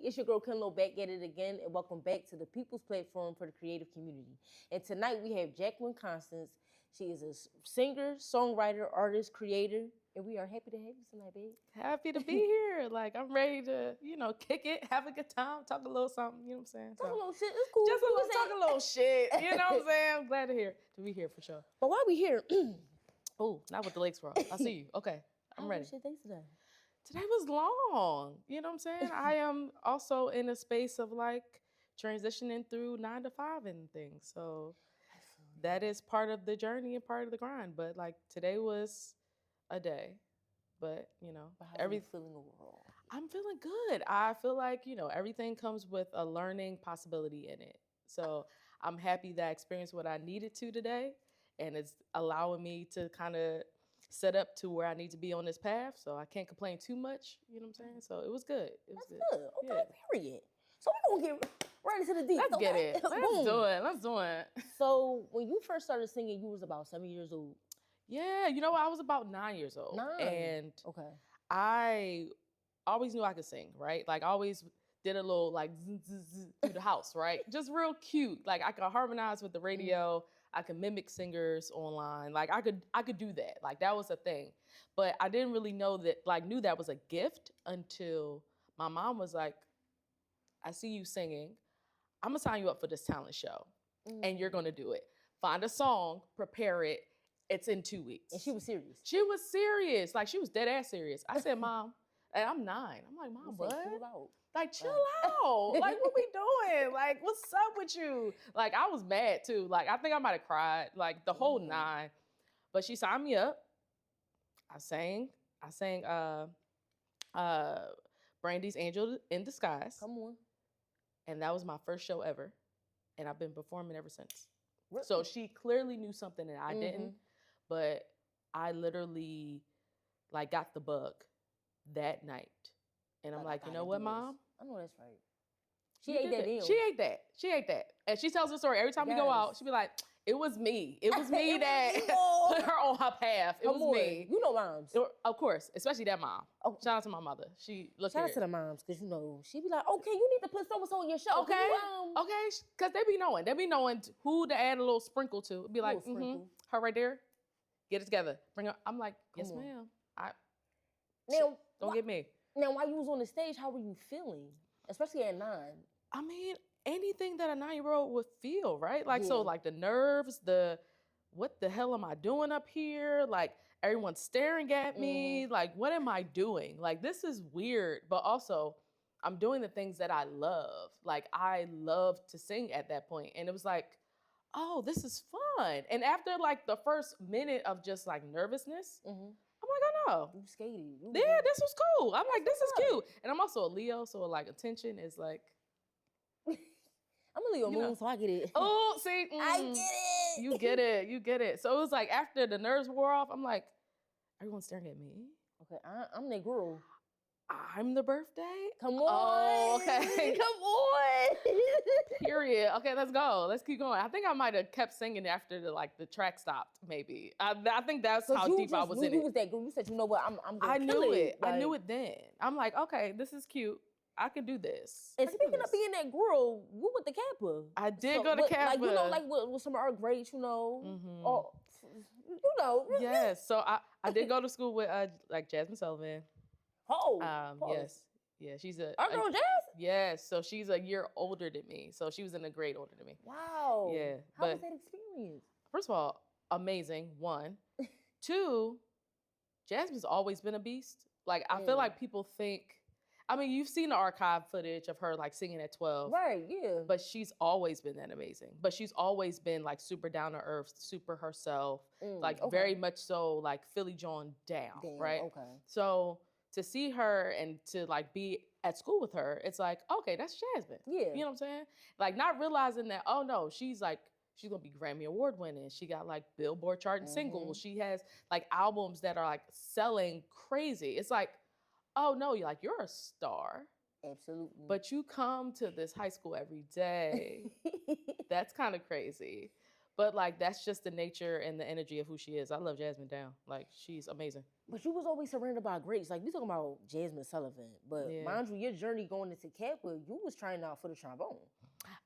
It's your girl Kenlo back at it again, and welcome back to the People's Platform for the Creative Community. And tonight we have Jacqueline Constance. She is a singer, songwriter, artist, creator, and we are happy to have you tonight, babe. Happy to be here. Like, I'm ready to, kick it, have a good time, talk a little something, you know what I'm saying? Talk a little shit, it's cool. Just talk a little shit, you know what I'm saying? I'm glad to be here for sure. But while we here, Oh, not with the legs crossed. I see you. Okay, I'm ready. How was your day today? Today was long, you know what I'm saying? I am also in a space of like transitioning through 9 to 5 and things. So that is part of the journey and part of the grind. But like today was a day, but How are you feeling overall? I'm feeling good. I feel like, everything comes with a learning possibility in it. So I'm happy that I experienced what I needed to today, and it's allowing me to kind of set up to where I need to be on this path. So I can't complain too much, you know what I'm saying? So it was good. That's good. Okay, period. So we're going to get right into the deep. Let's get it. Let's do it. So when you first started singing, you was about 7 years old. Yeah, I was about 9 years old. 9? And okay. I always knew I could sing, right? Like I always did a little like zzz, zzz, zzz through the house, right? Just real cute. Like I could harmonize with the radio. I could mimic singers online. Like I could do that. Like that was a thing. But I didn't really know that, like knew that was a gift until my mom was like, I see you singing. I'm gonna sign you up for this talent show and you're gonna do it. Find a song, prepare it. It's in 2 weeks. And she was serious. She was serious. Like she was dead ass serious. I said, Mom, and I'm 9. I'm like, Mom, what? Chill out. Like, chill out. Like, what we doing? Like, what's up with you? Like, I was mad too. Like, I think I might have cried, like the whole 9. But she signed me up. I sang Brandy's Angel in Disguise. Come on. And that was my first show ever. And I've been performing ever since. Really? So she clearly knew something that I didn't. But I literally like got the bug that night. And I'm like, you know what, Mom? I know that's right. She ate that in. She ate that. And she tells the story every time we go out. She be like, it was me. It was me that put her on her path. It was me. You know moms. Of course, especially that mom. Oh. Shout out to my mother. Shout out to the moms, because she be like, okay, you need to put so-and-so on your show. Okay, okay, because they be knowing. They be knowing who to add a little sprinkle to. It'd be like, her right there, get it together. Bring her. I'm like, yes, ma'am. Now, don't get me. Now, while you was on the stage, how were you feeling? Especially at 9. I mean, anything that a 9-year-old would feel, right? Like, so like the nerves, what the hell am I doing up here? Like everyone's staring at me. Like, what am I doing? Like, this is weird, but also I'm doing the things that I love. Like I love to sing at that point. And it was like, oh, this is fun. And after like the first minute of just like nervousness, I'm like, oh no. You skated. Yeah, this was cool. I'm like, this is cute. And I'm also a Leo, so like attention is like. I'm a Leo moon, so I get it. Oh, see. I get it. You get it. So it was like after the nerves wore off, I'm like, everyone's staring at me. Okay, I'm that girl. I'm the birthday? Come on. Oh, okay. Come on. Period. Okay, let's go. Let's keep going. I think I might have kept singing after the track stopped, maybe. I think that's how deep I was in it. You was that girl. You said, you know what, I'm going I knew it. Like, I knew it then. I'm like, okay, this is cute. I can do this. And speaking of being that girl, you went to CAPA. I did go to CAPA. Like, with some of our greats, Oh, Yes. So I did go to school with like Jazmine Sullivan. Oh. Yes. Yeah, she's our girl Jazz? Yes. So she's a year older than me. So she was in a grade older than me. Wow. Yeah. How was that experience? First of all, amazing. 1. 2, Jazmine's always been a beast. Like, I feel like people think, I mean, you've seen the archive footage of her like singing at 12. Right, yeah. But she's always been that amazing. But she's always been like super down to earth, super herself, very much so like Philly Joan down, right? Okay. So to see her and to like be at school with her, it's like, okay, that's Jazmine. Yeah. You know what I'm saying? Like not realizing that, oh no, she's gonna be Grammy Award winning. She got like Billboard charting singles. She has like albums that are like selling crazy. It's like, oh no, you're a star. Absolutely. But you come to this high school every day. That's kind of crazy. But like that's just the nature and the energy of who she is. I love Jazmine down. Like she's amazing. But you was always surrounded by greats. Like we talking about Jazmine Sullivan, but Yeah. mind you, your journey going into CAPA, you was trying out for the trombone.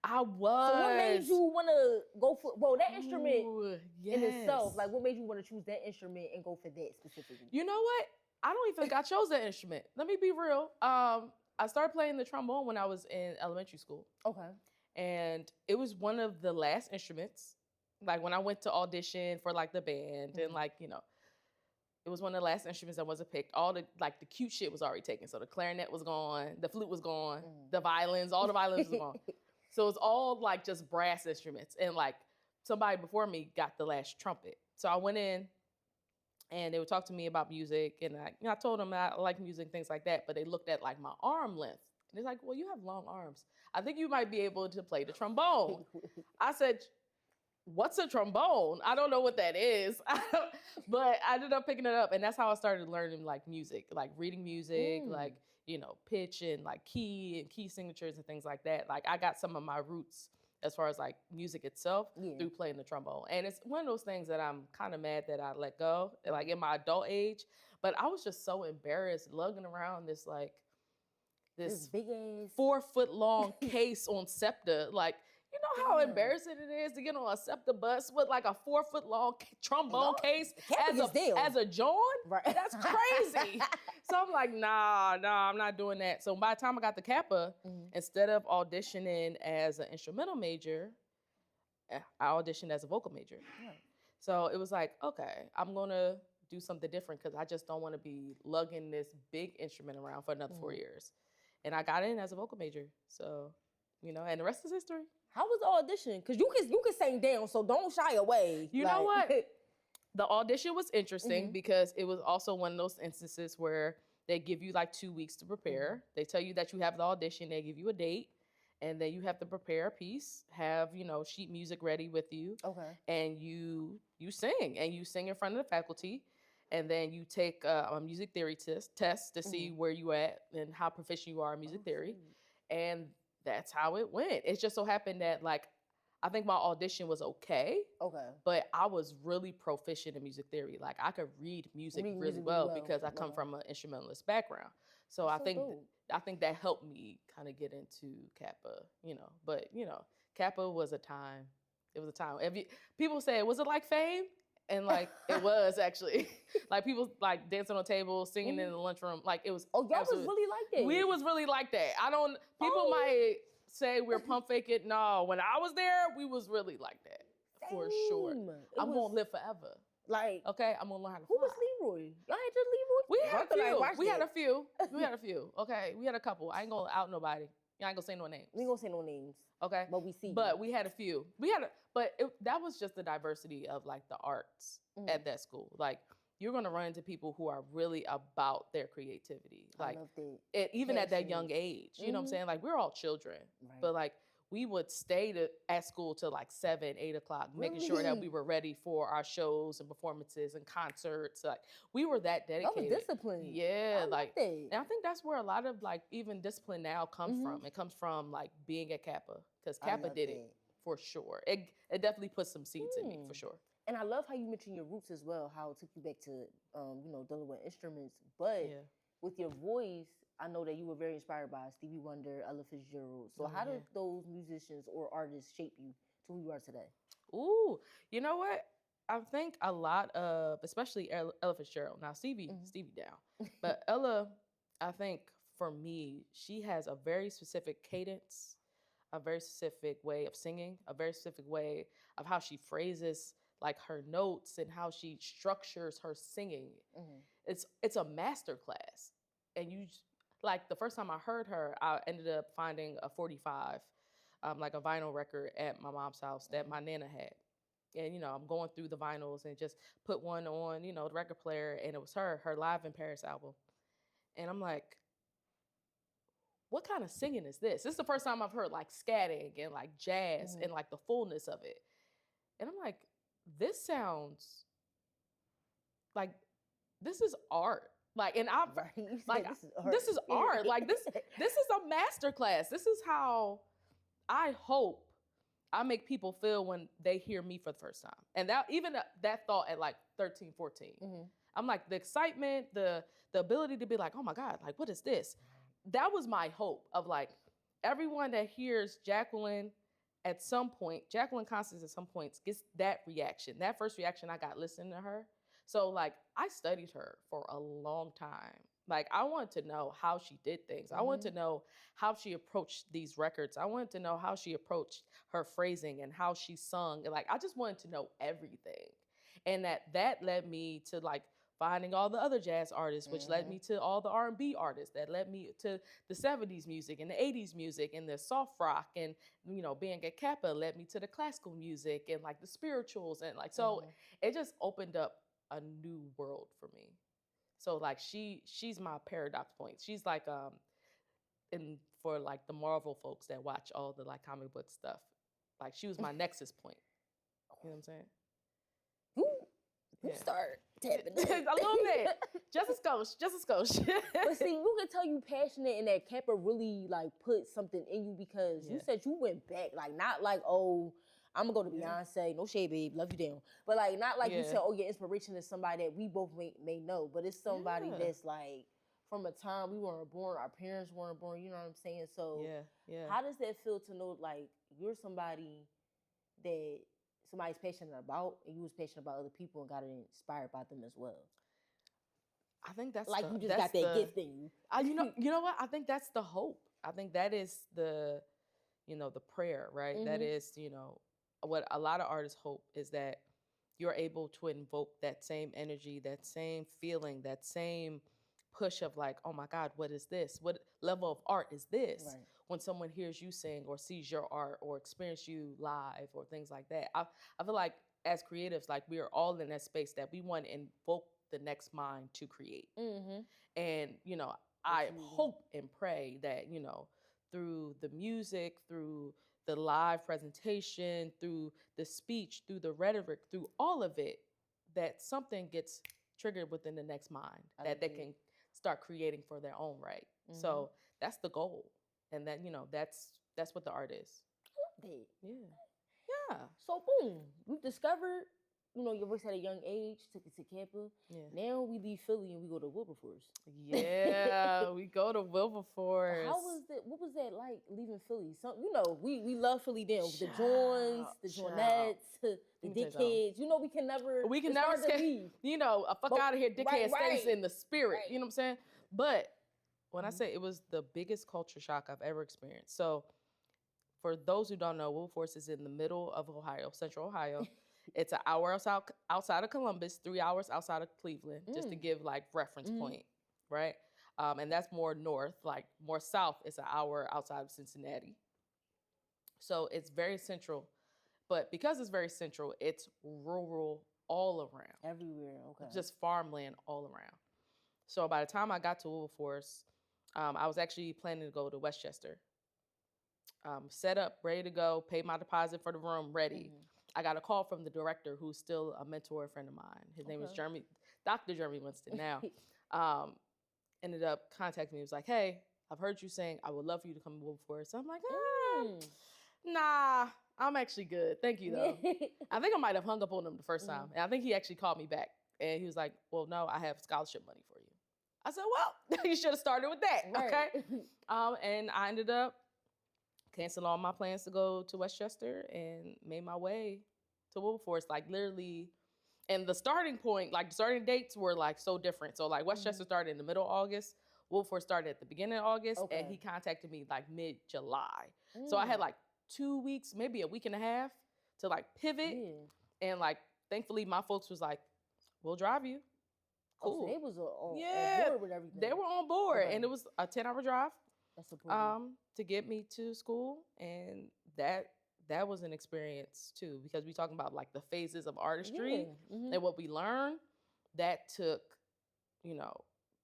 I was. So what made you want to go for that instrument Ooh, in itself? yes. Like what made you want to choose that instrument and go for that specifically? You know what? I don't even think I chose that instrument. Let me be real. I started playing the trombone when I was in elementary school. Okay. And it was one of the last instruments. Like when I went to audition for like the band and like, you know, it was one of the last instruments that wasn't picked. All the like the cute shit was already taken. So the clarinet was gone, the flute was gone, the violins, all the violins was gone. So it was all like just brass instruments. And like somebody before me got the last trumpet. So I went in and they would talk to me about music. And I told them I like music, things like that. But they looked at like my arm length. And they're like, well, you have long arms. I think you might be able to play the trombone. I said, what's a trombone? I don't know what that is. But I ended up picking it up. And that's how I started learning like music, like reading music, like, you know, pitch and like key signatures and things like that. Like I got some of my roots as far as like music itself through playing the trombone. And it's one of those things that I'm kind of mad that I let go, like in my adult age. But I was just so embarrassed lugging around this like, this big ass 4 foot long case on SEPTA. Like, you know how embarrassing it is to get on a SEPTA bus with like a 4 foot long trombone case as a joint? Right. That's crazy. So I'm like, nah, I'm not doing that. So by the time I got to CAPA, instead of auditioning as an instrumental major, I auditioned as a vocal major. Right. So it was like, okay, I'm gonna do something different because I just don't want to be lugging this big instrument around for another 4 years. And I got in as a vocal major. So, you know, and the rest is history. How was the audition? Because you can sing down, so don't shy away. You know what? The audition was interesting because it was also one of those instances where they give you like 2 weeks to prepare. They tell you that you have the audition. They give you a date. And then you have to prepare a piece, have, you know, sheet music ready with you. Okay. And you sing. And you sing in front of the faculty. And then you take a music theory test to see where you at and how proficient you are in music theory. And that's how it went. It just so happened that like, I think my audition was okay. Okay. But I was really proficient in music theory. Like I could read music really well because I come from an instrumentalist background. So I think that helped me kind of get into CAPA, you know. But, you know, CAPA was a time. It was a time. People say, was it like Fame? And like it was actually like people like dancing on tables, singing in the lunchroom. Like it was. Oh, y'all was really like that. We was really like that. People might say we're pump fake it. No, when I was there, we was really like that for sure. I'm gonna live forever. Like okay, I'm gonna learn how to fly. Who was Leroy? Y'all had your Leroy? We had a few. We had a few. Okay, we had a couple. I ain't gonna out nobody. I ain't gonna say no names. We ain't gonna say no names. Okay. But we see. But we had a few. That was just the diversity of like the arts at that school. Like you're gonna run into people who are really about their creativity. Like even at that young age. You know what I'm saying? Like we're all children. Right. But like we would stay at school till like 7, 8 o'clock, making sure that we were ready for our shows and performances and concerts. Like we were that dedicated. That was discipline. Yeah, and I think that's where a lot of like even discipline now comes from. It comes from like being at CAPA because CAPA did it for sure. It definitely put some seeds in me for sure. And I love how you mentioned your roots as well. How it took you back to you know, dealing with instruments, but with your voice. I know that you were very inspired by Stevie Wonder, Ella Fitzgerald. So how did those musicians or artists shape you to who you are today? Ooh, you know what? I think a lot of, especially Ella Fitzgerald. Now Stevie down. But Ella, I think for me, she has a very specific cadence, a very specific way of singing, a very specific way of how she phrases like her notes and how she structures her singing. It's a masterclass. And like the first time I heard her, I ended up finding a 45, like a vinyl record at my mom's house that my Nana had. And, you know, I'm going through the vinyls and just put one on, you know, the record player. And it was her Live in Paris album. And I'm like, what kind of singing is this? This is the first time I've heard like scatting and like jazz and like the fullness of it. And I'm like, this sounds like, this is art. Like, and I'm like, this is art. Like this is a masterclass. This is how I hope I make people feel when they hear me for the first time. And that even that thought at like 13, 14. I'm like, the excitement, the ability to be like, oh my God, like, what is this? That was my hope of like, everyone that hears Jacqueline at some point, Jacqueline Constance at some points gets that reaction. That first reaction I got listening to her. So like, I studied her for a long time. Like, I wanted to know how she did things. I wanted to know how she approached these records. I wanted to know how she approached her phrasing and how she sung. And like, I just wanted to know everything. And that led me to like finding all the other jazz artists, which led me to all the R&B artists, that led me to the 70s music and the 80s music and the soft rock, and, you know, being at CAPA led me to the classical music and like the spirituals, and like, so it just opened up a new world for me. So like, she's my paradox point. She's like, and for like the Marvel folks that watch all the like comic book stuff, like she was my nexus point. You know what I'm saying? You start tapping a little bit. Just a skosh. But see, you can tell you passionate, and that CAPA really like put something in you, because you said you went back, like not like, oh, I'm gonna go to Beyonce, no shade, babe, love you down. But like, not like you said, oh, your inspiration is somebody that we both may know, but it's somebody that's like from a time we weren't born, our parents weren't born, you know what I'm saying? So how does that feel to know like you're somebody that somebody's passionate about, and you was passionate about other people and got inspired by them as well? I think that's like, you just got that gift in you. You know what? I think that's the hope. I think that is the, you know, the prayer, right? That is, you know, what a lot of artists hope is that you're able to invoke that same energy, that same feeling, that same push of like, oh my God, what is this? What level of art is this? Right. When someone hears you sing or sees your art or experience you live or things like that. I feel like as creatives, like we are all in that space that we want to invoke the next mind to create. And, you know, I hope and pray that, you know, through the music, through the live presentation, through the speech, through the rhetoric, through all of it, that something gets triggered within the next mind that they can start creating for their own right. So that's the goal. And that, you know, that's what the art is. I love that. Yeah. So boom, you discovered, you know, your voice at a young age, took it to CAPA. Now we leave Philly and we go to Wilberforce. Yeah, we go to Wilberforce. What was that like, leaving Philly? You know, we love Philly down. The Johns, the Johnettes, the dickheads. You know, we can never leave. You know, a fuck out of here, dickhead stays in the spirit. You know what I'm saying? But when I say it was the biggest culture shock I've ever experienced. So for those who don't know, Wilberforce is in the middle of Ohio, central Ohio. It's an hour outside of Columbus, 3 hours outside of Cleveland, just to give like reference point, right? And that's more north. Like more south, it's an hour outside of Cincinnati. So it's very central. But because it's very central, it's rural all around. Everywhere, okay. Just farmland all around. So by the time I got to Wilberforce, I was actually planning to go to Westchester. Set up, ready to go, paid my deposit for the room, ready. I got a call from the director, who's still a mentor friend of mine. His name is Dr. Jeremy Winston now. Ended up contacting me. He was like, hey, I've heard you sing. I would love for you to come to Wilberforce. So I'm like, nah, I'm actually good. Thank you, though. I think I might have hung up on him the first time. And I think he actually called me back. And he was like, well, no, I have scholarship money for you. I said, well, you should have started with that, okay? And I ended up canceled all my plans to go to Westchester and made my way to Wilberforce, like literally. And the starting point, like the starting dates were like so different. So like Westchester started in the middle of August, Wilberforce started at the beginning of August, and he contacted me like mid-July. So I had like 2 weeks, maybe a week and a half to like pivot. And like, thankfully my folks was like, we'll drive you. Cool. So they was on board with everything. They were on board, and it was a 10-hour drive. That's important. To get me to school, and that was an experience too, because we talking about like the phases of artistry and what we learn. That took, you know,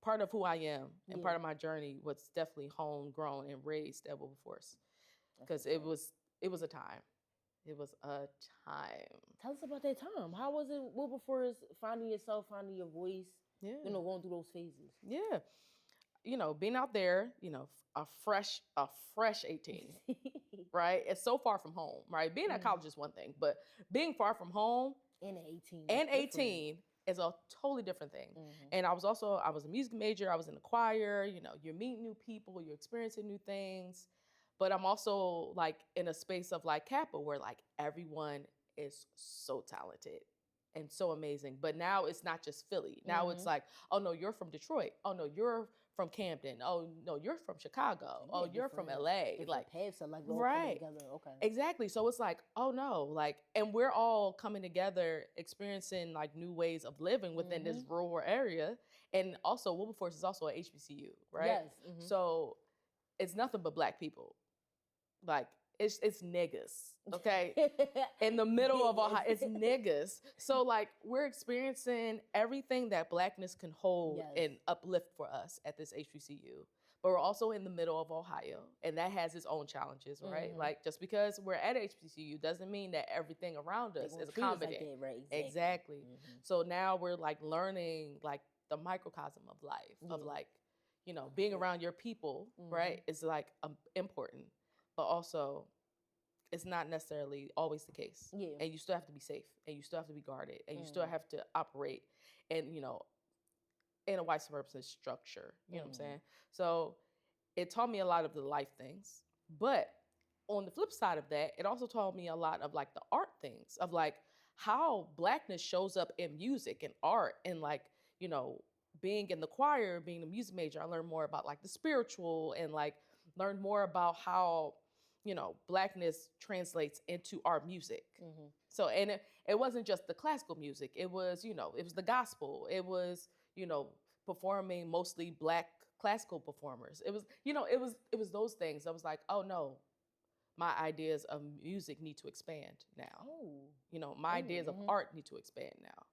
part of who I am and part of my journey was definitely homegrown and raised at Wilberforce, because it was a time. It was a time. Tell us about that time. How was it, Wilberforce, finding yourself, finding your voice? You know, going through those phases. being out there, a fresh 18, right? It's so far from home, right? Being at college is one thing, but being far from home and 18. and 18 is a totally different thing. And I was a music major. I was in the choir. You're meeting new people. You're experiencing new things. But I'm also like in a space of like CAPA where like everyone is so talented and so amazing. But now it's not just Philly. Now it's like, oh no, you're from Detroit. Oh no, you're from Camden. Oh no, you're from Chicago. Oh, you're from LA. Like paths are like all right. coming together. Okay. Exactly. So it's like, oh no, like, and we're all coming together, experiencing like new ways of living within this rural area. And also Wilberforce is also a HBCU, right? Yes. So it's nothing but Black people. Like it's niggas, okay? In the middle of Ohio, it's niggas. So like we're experiencing everything that Blackness can hold and uplift for us at this HBCU. But we're also in the middle of Ohio, and that has its own challenges, right? Like just because we're at HBCU doesn't mean that everything around us is accommodating. Like that, right? Exactly. So now we're like learning like the microcosm of life, of like, being around your people, right? Is like important. But also, it's not necessarily always the case. Yeah. And you still have to be safe, and you still have to be guarded, and you still have to operate and, in a white supremacist structure. You know what I'm saying? So it taught me a lot of the life things. But on the flip side of that, it also taught me a lot of like the art things, of like how Blackness shows up in music and art, and like, being in the choir, being a music major, I learned more about like the spiritual, and like learned more about how Blackness translates into our music. So, and it wasn't just the classical music. It was, it was the gospel. It was, performing mostly Black classical performers. It was, it was those things. I was like, oh no, my ideas of music need to expand now. My ideas of art need to expand now,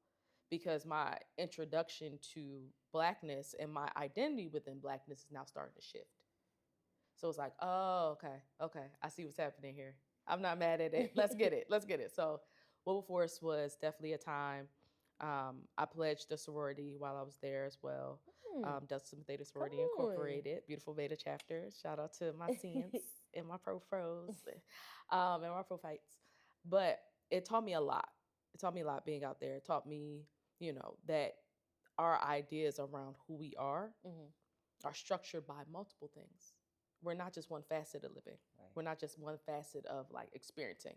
because my introduction to Blackness and my identity within Blackness is now starting to shift. So it's like, oh, okay. I see what's happening here. I'm not mad at it. Let's get it. So Wilberforce was definitely a time. I pledged a sorority while I was there as well. Delta Theta Sorority Incorporated, beautiful Beta chapter. Shout out to my seniors and my pros, and my pro fights. But it taught me a lot. It taught me a lot being out there. It taught me, that our ideas around who we are structured by multiple things. We're not just one facet of living. Right. We're not just one facet of like experiencing.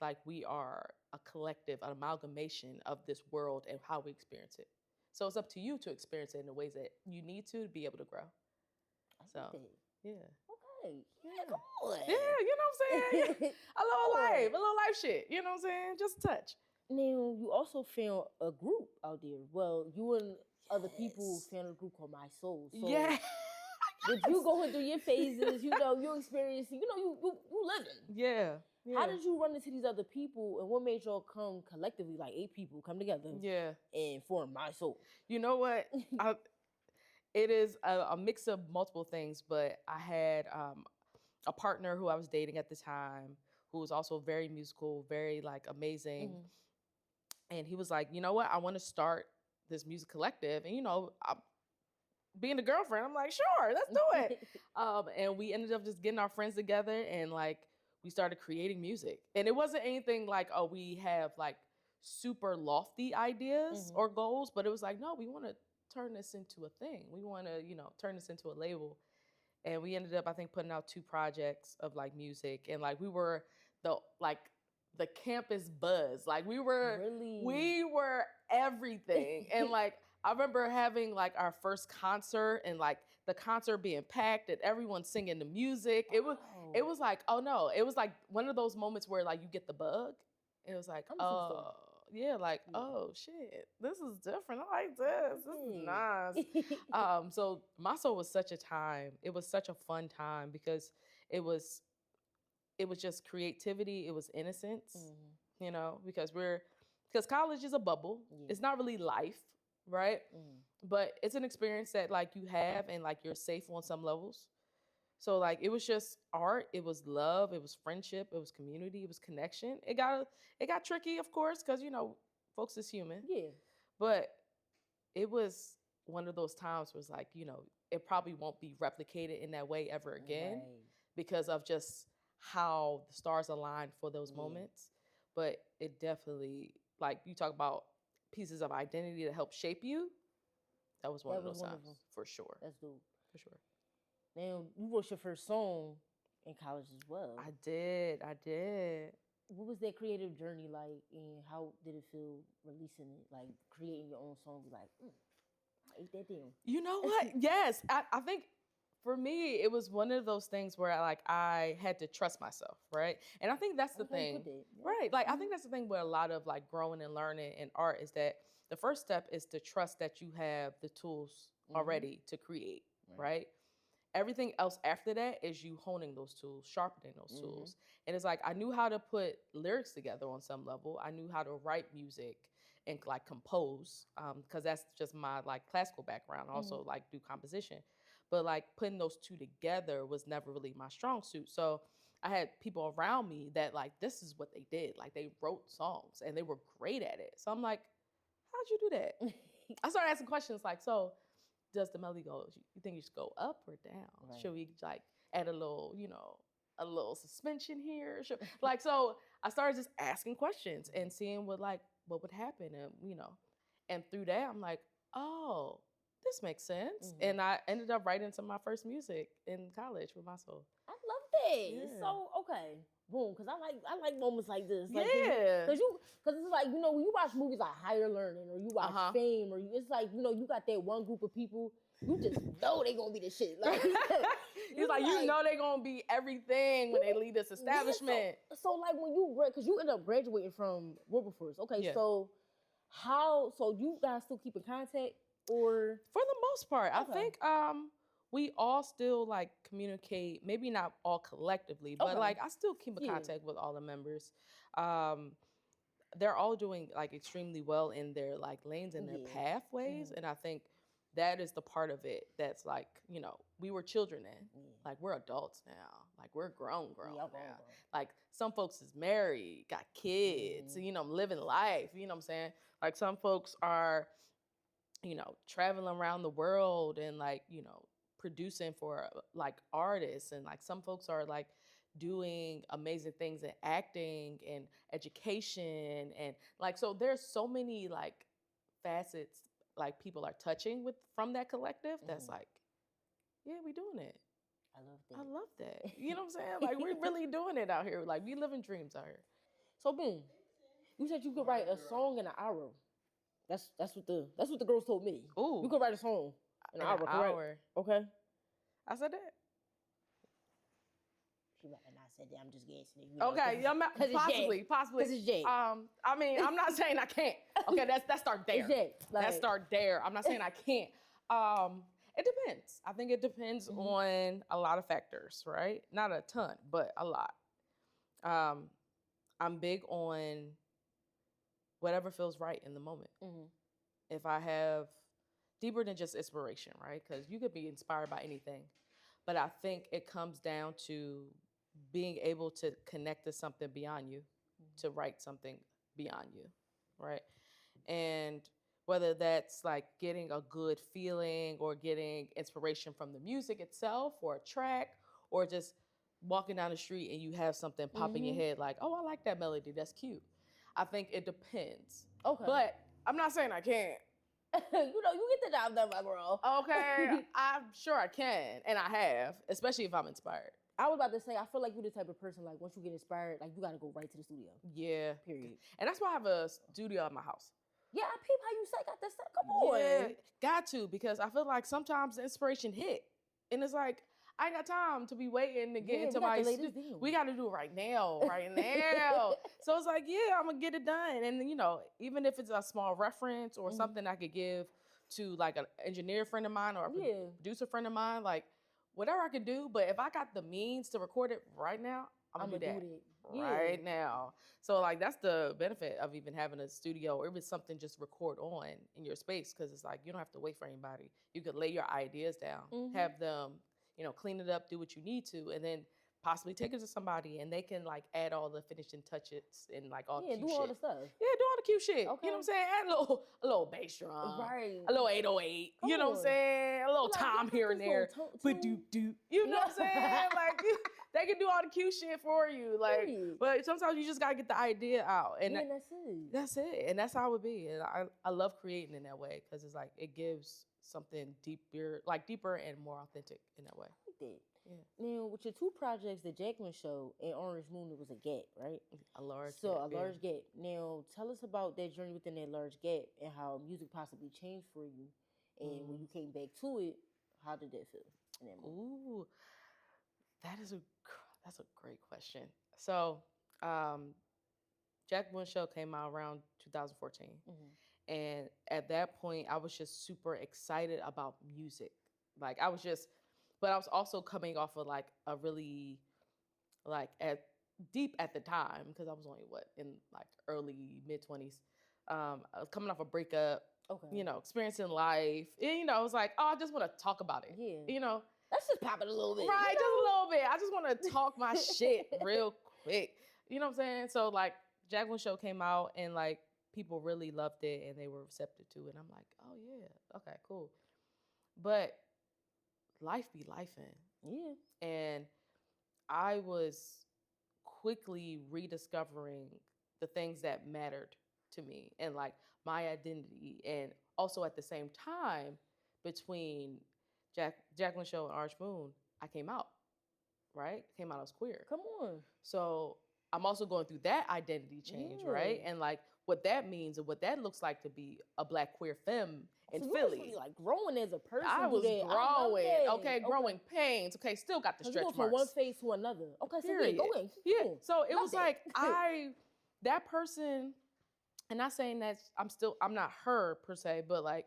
Like we are a collective, an amalgamation of this world and how we experience it. So it's up to you to experience it in the ways that you need to be able to grow. Yeah. Okay. Yeah. Come on. Yeah, you know what I'm saying? a little life shit. You know what I'm saying? Just a touch. Now, you also found a group out there. Well, you and other people found a group called My Soul. So yeah. Did you going through your phases, you experiencing, you living. Yeah. How did you run into these other people, and what made y'all come collectively, like 8 people, come together and form My Soul? You know what? It is a mix of multiple things, but I had a partner who I was dating at the time who was also very musical, very like amazing. And he was like, you know what? I want to start this music collective. And, being a girlfriend, I'm like, sure, let's do it. And we ended up just getting our friends together, and like we started creating music. And it wasn't anything like, oh, we have like super lofty ideas or goals, but it was like, no, we want to turn this into a thing. We want to, turn this into a label. And we ended up, I think, putting out 2 projects of like music, and like we were the campus buzz. Like we were everything. And like I remember having like our first concert, and like the concert being packed and everyone singing the music. It was like, oh no, it was like one of those moments where like you get the bug. It was like, oh shit, this is different. I like this. This is nice. So My Soul was such a time. It was such a fun time because it was just creativity. It was innocence, because college is a bubble. It's not really life. Right? But it's an experience that like you have, and like you're safe on some levels. So like it was just art, it was love, it was friendship, it was community, it was connection. It got tricky, of course, because folks is human. Yeah. But it was one of those times was like, it probably won't be replicated in that way ever again Right. because of just how the stars aligned for those moments. But it definitely, like you talk about pieces of identity that help shape you. That was one of those times, for sure. That's dope. For sure. Now, you wrote your first song in college as well. I did. What was that creative journey like, and how did it feel releasing it, like creating your own song? Be like, I ate that damn. You know what? Yes, I think for me it was one of those things where I had to trust myself, right? And I think that's the thing, right? Like I think that's the thing with a lot of like growing and learning in art is that the first step is to trust that you have the tools already to create, right? Everything else after that is you honing those tools, sharpening those tools. And it's like, I knew how to put lyrics together on some level. I knew how to write music and like compose, because that's just my like classical background. I also like do composition. But like putting those two together was never really my strong suit. So I had people around me that like, this is what they did. Like they wrote songs and they were great at it. So I'm like, how'd you do that? I started asking questions like, so does the melody go, you think you should go up or down? Right. Should we like add a little, a little suspension here? Like, so I started just asking questions and seeing what would happen. And, and through that, I'm like, oh, this makes sense. And I ended up writing some of my first music in college with my soul. I love that. Yeah. So, okay. Boom, because I like moments like this. Like, yeah. Because it's like, when you watch movies like Higher Learning or you watch Fame, or it's like, you got that one group of people, you just know they gonna be the shit. Like, it's like, they gonna be everything when they leave this establishment. Yeah, so like when because you end up graduating from Wilberforce. Okay, so you guys still keep in contact? Or for the most part, I think we all still like communicate, maybe not all collectively, but like I still keep in contact with all the members. They're all doing like extremely well in their like lanes and their pathways. And I think that is the part of it that's like, we were children then. Like we're adults now. Like we're grown now. Like some folks is married, got kids, living life, you know what I'm saying? Like some folks are, traveling around the world and like, producing for like artists, and like some folks are like doing amazing things in acting and education, and like so there's so many like facets like people are touching from that collective that's like, yeah, we doing it. I love that. You know what I'm saying? Like we're really doing it out here. Like we living dreams out here. So boom, you said you could write a song in an hour. That's what the girls told me. Ooh, you could write a song in an hour, correct? Okay. I said that. She might have not said that. I'm just guessing. Possibly. Because it's Jay. I mean, I'm not saying I can't. Okay, that's start there. Let's start there. I'm not saying I can't. It depends. I think it depends on a lot of factors, right? Not a ton, but a lot. I'm big on whatever feels right in the moment. If I have deeper than just inspiration, right? Because you could be inspired by anything. But I think it comes down to being able to connect to something beyond you, to write something beyond you, right? And whether that's like getting a good feeling or getting inspiration from the music itself or a track, or just walking down the street and you have something pop in your head like, oh, I like that melody, that's cute. I think it depends. Okay. But I'm not saying I can't. You get the job done, my girl. Okay, I'm sure I can, and I have, especially if I'm inspired. I was about to say, I feel like you're the type of person, like, once you get inspired, like, you got to go right to the studio. Yeah. Period. And that's why I have a studio at my house. Yeah, I peep how you say, got this stuff. Come on. Yeah, got to, because I feel like sometimes the inspiration hit, and it's like, I ain't got time to be waiting to get into my studio. We got to do it right now, So it's like, yeah, I'm going to get it done. And, even if it's a small reference or something I could give to like an engineer friend of mine or a producer friend of mine, like whatever I could do. But if I got the means to record it right now, I'm going to do that right now. So like, that's the benefit of even having a studio, or even something just record on in your space. Cause it's like, you don't have to wait for anybody. You could lay your ideas down, have them, clean it up, do what you need to, and then possibly take it to somebody and they can like add all the finishing touches and like all the Yeah, cute do shit. all the stuff. Yeah, do all the cute shit. Okay. You know what I'm saying? Add a little bass drum. Right. A little 808. Come you know what on. I'm saying? A little Like, tom you here and got this there. little But do. You know what I'm saying? Like they can do all the cute shit for you. Like, Period. but sometimes you just gotta get the idea out. And Yeah, that's it. that's it. And that's how it would be. And I love creating in that way because it's like it gives something deeper and more authentic in that way. I like that. Yeah. Now, with your two projects, the Jacqueline Show and Orange Moon, it was a gap, right? A large large gap. Now, tell us about that journey within that large gap and how music possibly changed for you. And when you came back to it, how did that feel in that moment? Ooh, that's a great question. So, Jacqueline Show came out around 2014. And at that point, I was just super excited about music. Like but I was also coming off of like a really deep at the time, because I was only in like early mid-20s. I was coming off a breakup, experiencing life. And, I was like, oh, I just want to talk about it. Yeah. Let's just pop it a little bit. Right, just a little bit. I just want to talk my shit real quick. You know what I'm saying? So like Jacqueline Show came out and like people really loved it and they were receptive to it. And I'm like, oh yeah, okay, cool. But life be lifing. Yeah. And I was quickly rediscovering the things that mattered to me and like my identity. And also at the same time, between Jacqueline Show and Arms Moon, I came out, right? Came out as queer. Come on. So I'm also going through that identity change, right? And like what that means and what that looks like to be a Black queer femme in Philly. Really like growing as a person. I was growing. Okay, growing pains. Okay, still got the stretch marks. From one phase to another. Okay, so period. Go ahead. Yeah. So it was like that person, and not saying that I'm not her per se, but like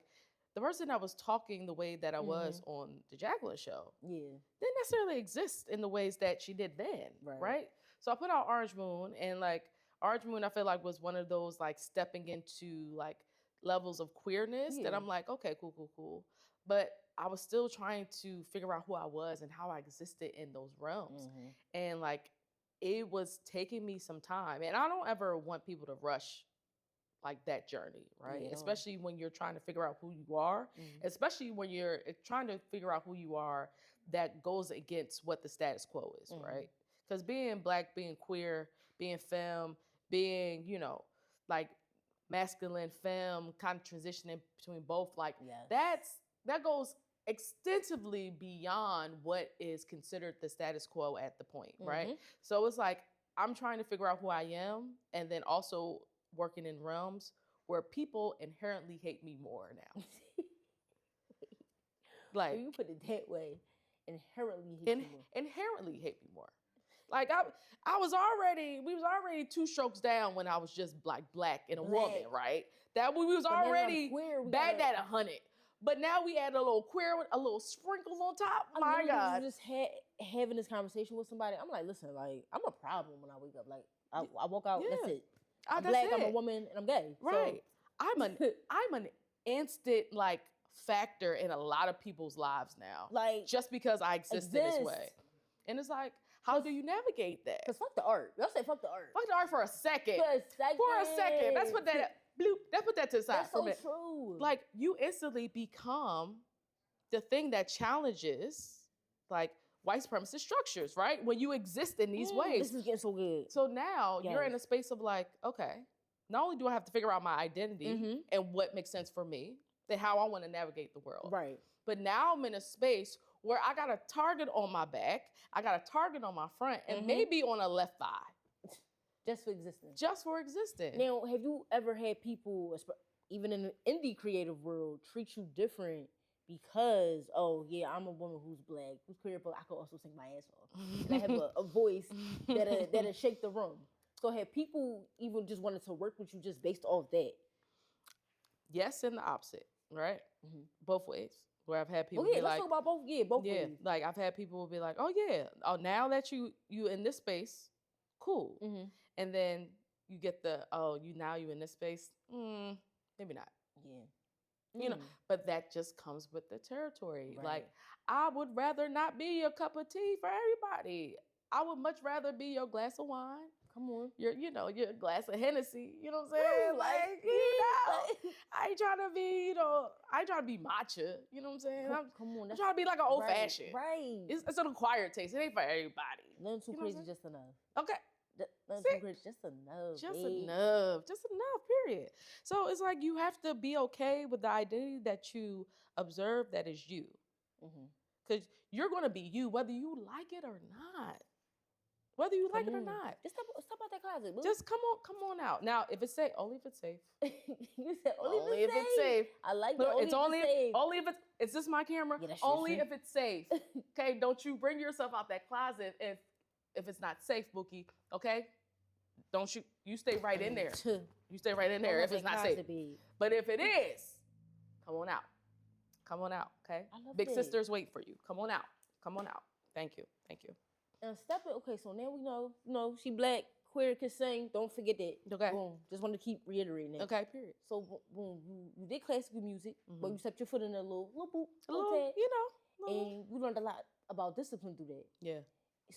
the person that was talking the way that I was on the Jacqueline Show, didn't necessarily exist in the ways that she did then, right? So I put out Orange Moon, and like Orange Moon, I feel like was one of those like stepping into like levels of queerness that I'm like, okay, cool. But I was still trying to figure out who I was and how I existed in those realms. And like, it was taking me some time. And I don't ever want people to rush like that journey, right? Yeah. Especially when you're trying to figure out who you are, especially when you're trying to figure out who you are that goes against what the status quo is, right? Because being Black, being queer, being femme, being, like masculine, femme, kind of transitioning between both, like that goes extensively beyond what is considered the status quo at the point, right? So it's like, I'm trying to figure out who I am, and then also working in realms where people inherently hate me more now. Like, so you put it that way, inherently hate me more. Like we was already 2 strokes down when I was just black and a woman, right? That we was already bagged at 100. But now we add a little queer, a little sprinkle on top. My God. Just having this conversation with somebody, I'm like, listen, like, I'm a problem when I wake up. Like, I walk out, that's it. I'm Black, I'm a woman, and I'm gay. Right. So. I'm an instant, like, factor in a lot of people's lives now. Like, just because I exist in this way. And it's like, how do you navigate that? Because fuck the art. Y'all say fuck the art. Fuck the art for a second. For a second. Let's put that to the side for a minute. That's so true. Like, you instantly become the thing that challenges, like, white supremacist structures, right? When you exist in these ways. This is getting so good. So now you're in a space of like, okay, not only do I have to figure out my identity and what makes sense for me, then how I want to navigate the world. Right. But now I'm in a space where I got a target on my back, I got a target on my front, and maybe on a left thigh. Just for existing. Just for existing. Now, have you ever had people, even in the indie creative world, treat you different because, oh yeah, I'm a woman who's Black, who's queer, but I can also sing my ass off. And I have a voice that'll shake the room. So have people even just wanted to work with you just based off that? Yes, and the opposite, right? Both ways. Where I've had people be like, let's talk about both. Yeah, both ways. Like I've had people be like, oh yeah, now that you in this space, cool. And then you get the, you in this space, maybe not. Yeah. You know, but that just comes with the territory. Right. Like, I would rather not be a cup of tea for everybody. I would much rather be your glass of wine. Come on. Your glass of Hennessy. You know what I'm saying? I ain't trying to be, I ain't trying to be matcha. You know what I'm saying? Come on. I'm trying to be like an old right, fashioned. Right. It's an acquired taste. It ain't for everybody. Nothing too crazy, just enough. Okay. Nothing too crazy, just enough. Just enough, period. So it's like you have to be okay with the identity that you observe that is you. Because you're going to be you, whether you like it or not. Whether you like it or not. Just step out that closet, boo. Just come on out. Now, if it's safe, only if it's safe. You said only if it's safe. I like Look, it. Only if it's is this my camera? Yeah, only if it's safe. Okay, don't you bring yourself out that closet if it's not safe, Bookie. Okay? Don't you stay right in there. You stay right in there if it's not safe. But if it is, come on out. Come on out, okay? Big sisters wait for you. Come on out. Come on out. Thank you. And okay, so now we know, she black, queer, can sing. Don't forget that. Okay. Boom. Just want to keep reiterating that. Okay, period. So, boom, you did classical music, but you stepped your foot in a little boop, tag. And you learned a lot about discipline through that. Yeah.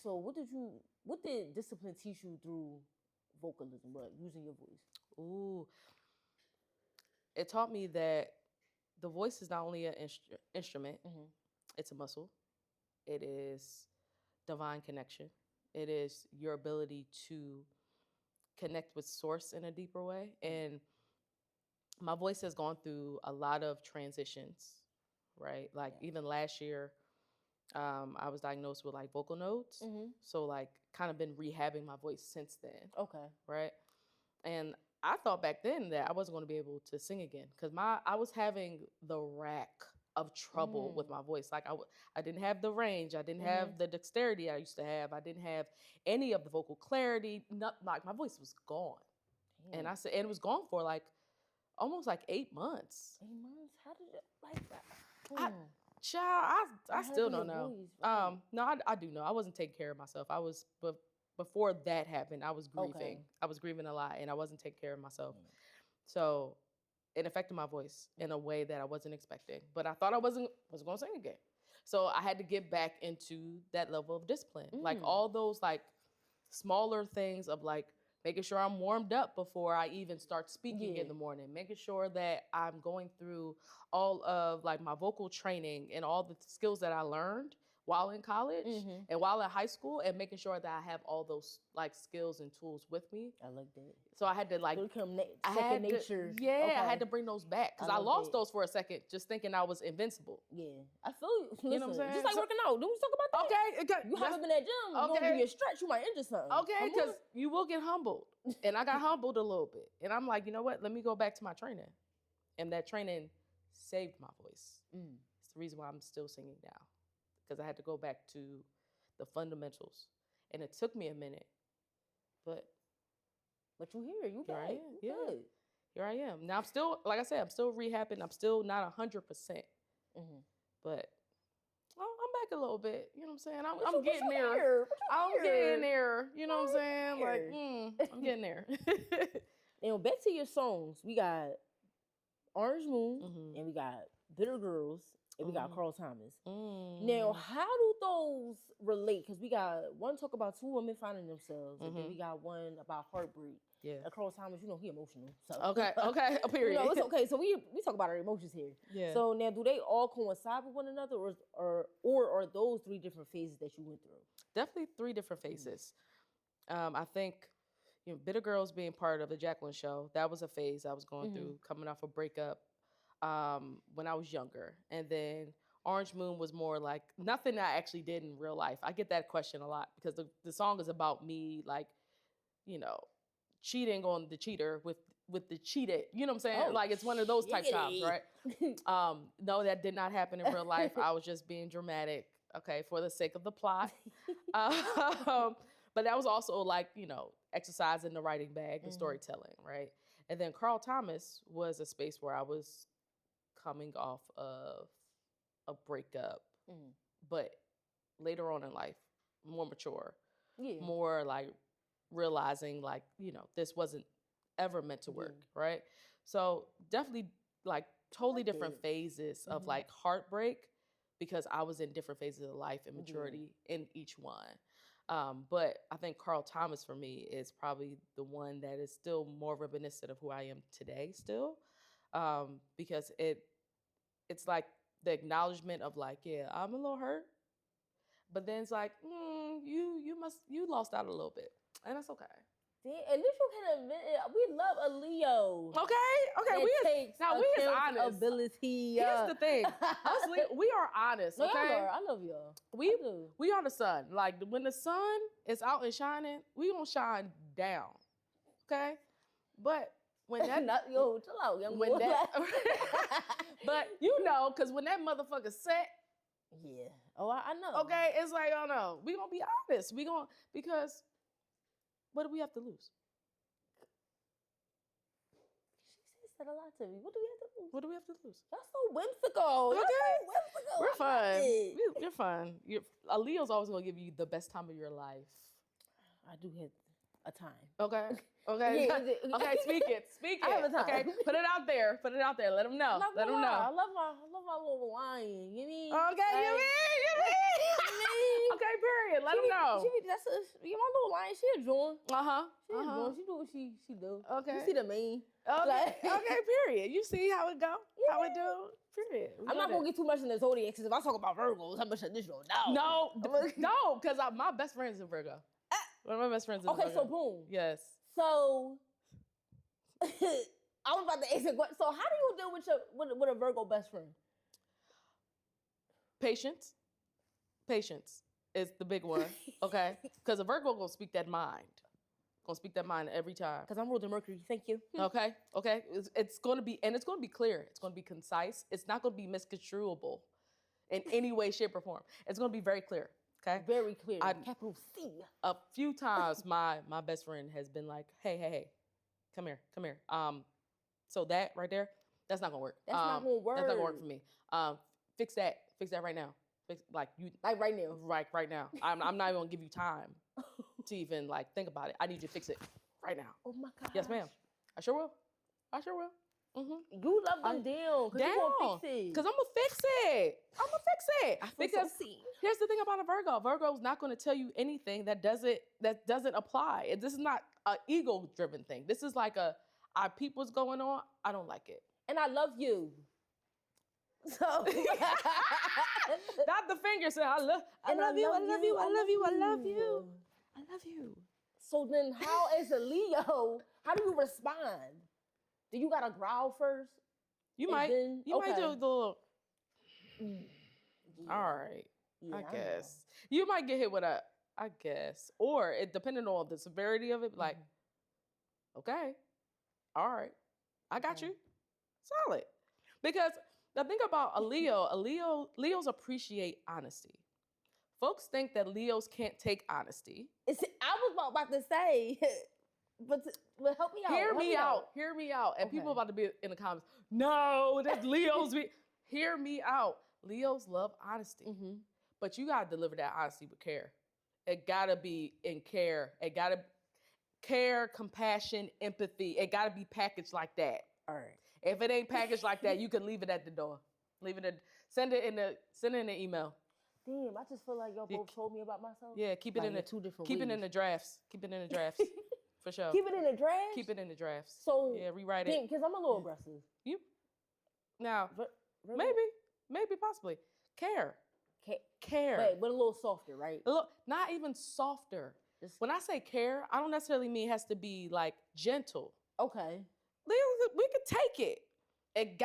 So what did discipline teach you through vocalism, but using your voice? Ooh. It taught me that the voice is not only an instrument, it's a muscle. It is divine connection. It is your ability to connect with source in a deeper way. And my voice has gone through a lot of transitions, right? Like even last year, I was diagnosed with like vocal nodes. So like kind of been rehabbing my voice since then. Okay. Right. And I thought back then that I wasn't going to be able to sing again because I was having the rack of trouble with my voice. Like I didn't have the range. I didn't have the dexterity I used to have. I didn't have any of the vocal clarity. Like my voice was gone. And and it was gone for like almost like 8 months. 8 months? How did it like that? I still don't know. No, I do know. I wasn't taking care of myself. But before that happened, I was grieving. Okay. I was grieving a lot and I wasn't taking care of myself. So it affected my voice in a way that I wasn't expecting. But I thought I wasn't going to sing again. So I had to get back into that level of discipline. Like all those like smaller things of like making sure I'm warmed up before I even start speaking in the morning, making sure that I'm going through all of like my vocal training and all the skills that I learned while in college and while in high school, and making sure that I have all those like skills and tools with me. I like that. So I had to like second nature. I had to bring those back because I lost those for a second, just thinking I was invincible. Yeah, I feel you. Listen, you know what I'm saying? Just like working out. Don't we talk about that? Okay, you hop up in that gym. You're gonna do your stretch. You might injure something. Okay, because you will get humbled, and I got humbled a little bit, and I'm like, you know what? Let me go back to my training, and that training saved my voice. It's the reason why I'm still singing now. Because I had to go back to the fundamentals. And it took me a minute. But you here. You back. Yeah. Here I am. Now I'm still, like I said, I'm still rehabbing. I'm still not 100%. But I'm back a little bit. You know what I'm saying? I'm getting there. I'm getting there. You know what I'm saying? Like, I'm getting there. And back to your songs. We got Orange Moon and we got Bitter Girls. And we got Carl Thomas. Now, how do those relate? Because we got one talk about two women finding themselves, and then we got one about heartbreak. Yeah. And Carl Thomas, he emotional. So. Okay, period. It's okay. So we talk about our emotions here. Yeah. So now, do they all coincide with one another, or are those three different phases that you went through? Definitely 3 different phases. I think, Bitter Girls being part of the Jacqueline Show, that was a phase I was going through, coming off a breakup. When I was younger. And then Orange Moon was more like nothing I actually did in real life. I get that question a lot because the song is about me, like, cheating on the cheater with the cheated. You know what I'm saying? Like it's one of those type songs, right? No, that did not happen in real life. I was just being dramatic, okay, for the sake of the plot. But that was also like, exercise in the writing bag, the storytelling, right? And then Carl Thomas was a space where I was coming off of a breakup, but later on in life, more mature, more like realizing like, this wasn't ever meant to work, right? So definitely like totally different phases of like heartbreak because I was in different phases of life and maturity in each one. But I think Carl Thomas for me is probably the one that is still more reminiscent of who I am today still, because it's like the acknowledgement of like, yeah, I'm a little hurt, but then it's like, you lost out a little bit, and that's okay. At least you can admit it. We love a Leo. Okay, we as honest. Ability. Here's the thing, we are honest. No, Okay, y'all are. I love y'all. We are the sun. Like when the sun is out and shining, we gonna shine down. Okay, but when that chill out, young boy. But you know, because when that motherfucker set. Yeah. Oh, I know. Okay, it's like, oh no, we gonna be honest. Because what do we have to lose? She said a lot to me. What do we have to lose? What do we have to lose? Y'all so whimsical. Okay. Y'all so whimsical. We're fun. You're fun. A Leo's always gonna give you the best time of your life. I do have a time. Okay. Okay. Yeah, okay. Speak it. I have a time. Okay. Put it out there. Let them know. Let them know. I love my little lion. You mean? Okay. You mean? Okay. Period. Let them know. My little lion. She a joint. She a joint. She do what she do. Okay. You see the mane. Okay. Okay. Period. You see how it go? Yeah. How it do? Period. I'm not gonna get too much in the zodiac because if I talk about Virgos, how much additional? No, because my best friend is a Virgo. One of my best friends is a Virgo. So boom. Yes. So I was about to ask a question. So how do you deal with a Virgo best friend? Patience is the big one, okay? Because a Virgo gonna speak that mind. Every time. Because I'm ruled in Mercury. Thank you. Okay. It's gonna be clear. It's gonna be concise. It's not gonna be misconstruable in any way, shape, or form. It's gonna be very clear. Okay. Very clear. Capital C. A few times my best friend has been like, hey, come here. So that right there, that's not gonna work. That's not gonna work. That's not gonna work for me. Fix that right now. Like right now. Right now. I'm not even gonna give you time to even like think about it. I need you to fix it right now. Oh my God. Yes, ma'am. I sure will. Mm-hmm. You love them down. Because you gonna fix it. Because I'm gonna fix it. Because here's the thing about a Virgo. Virgo's not gonna tell you anything that doesn't apply. This is not an ego-driven thing. This is like I peep what's going on. I don't like it. And I love you. So not the finger saying I love you. So then how as a Leo, how do you respond? Do you gotta growl first? You might do the little. All right. Yeah, I guess. You might get hit with I guess. Or it depending on the severity of it, like, okay, all right, I got you. Solid. Because the thing about Leos appreciate honesty. Folks think that Leos can't take honesty. I was about to say, but help me out. Hear me out. And people about to be in the comments, no, that's Leos. Hear me out. Leos love honesty. Mm-hmm. But you got to deliver that honesty with care. It got to be in care. It got to care, compassion, empathy. It got to be packaged like that. All right. If it ain't packaged like that, you can leave it at the door. Send it in the email. Damn, I just feel like y'all both told me about myself. Yeah, keep it in the 2 different ways. Keep it in the drafts. For sure. Keep it in the drafts? Keep it in the drafts. So yeah, rewrite it. Because I'm a little aggressive. Now, maybe, possibly. Care. Wait, but a little softer, right? Not even softer. When I say care, I don't necessarily mean it has to be like gentle. Okay. We could take it. It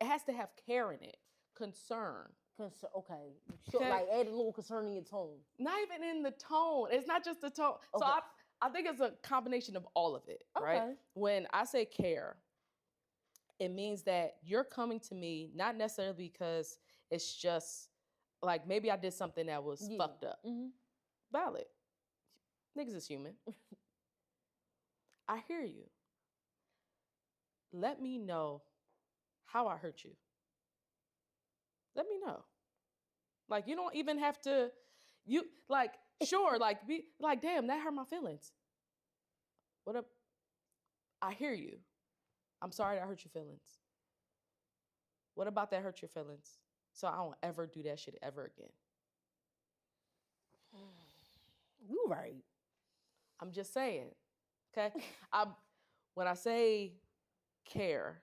has to have care in it. Concern. Okay. Sure, like add a little concern in your tone. Not even in the tone. It's not just the tone. Okay. So I think it's a combination of all of it, right? When I say care, it means that you're coming to me not necessarily because it's just like maybe I did something that was fucked up. Mm-hmm. Valid. Niggas is human. I hear you. Let me know how I hurt you. Let me know. Like, you don't even have to, sure, be like, damn, that hurt my feelings. What up? I hear you. I'm sorry that hurt your feelings. What about that hurt your feelings? So I don't ever do that shit ever again. You right. I'm just saying. Okay. When I say care,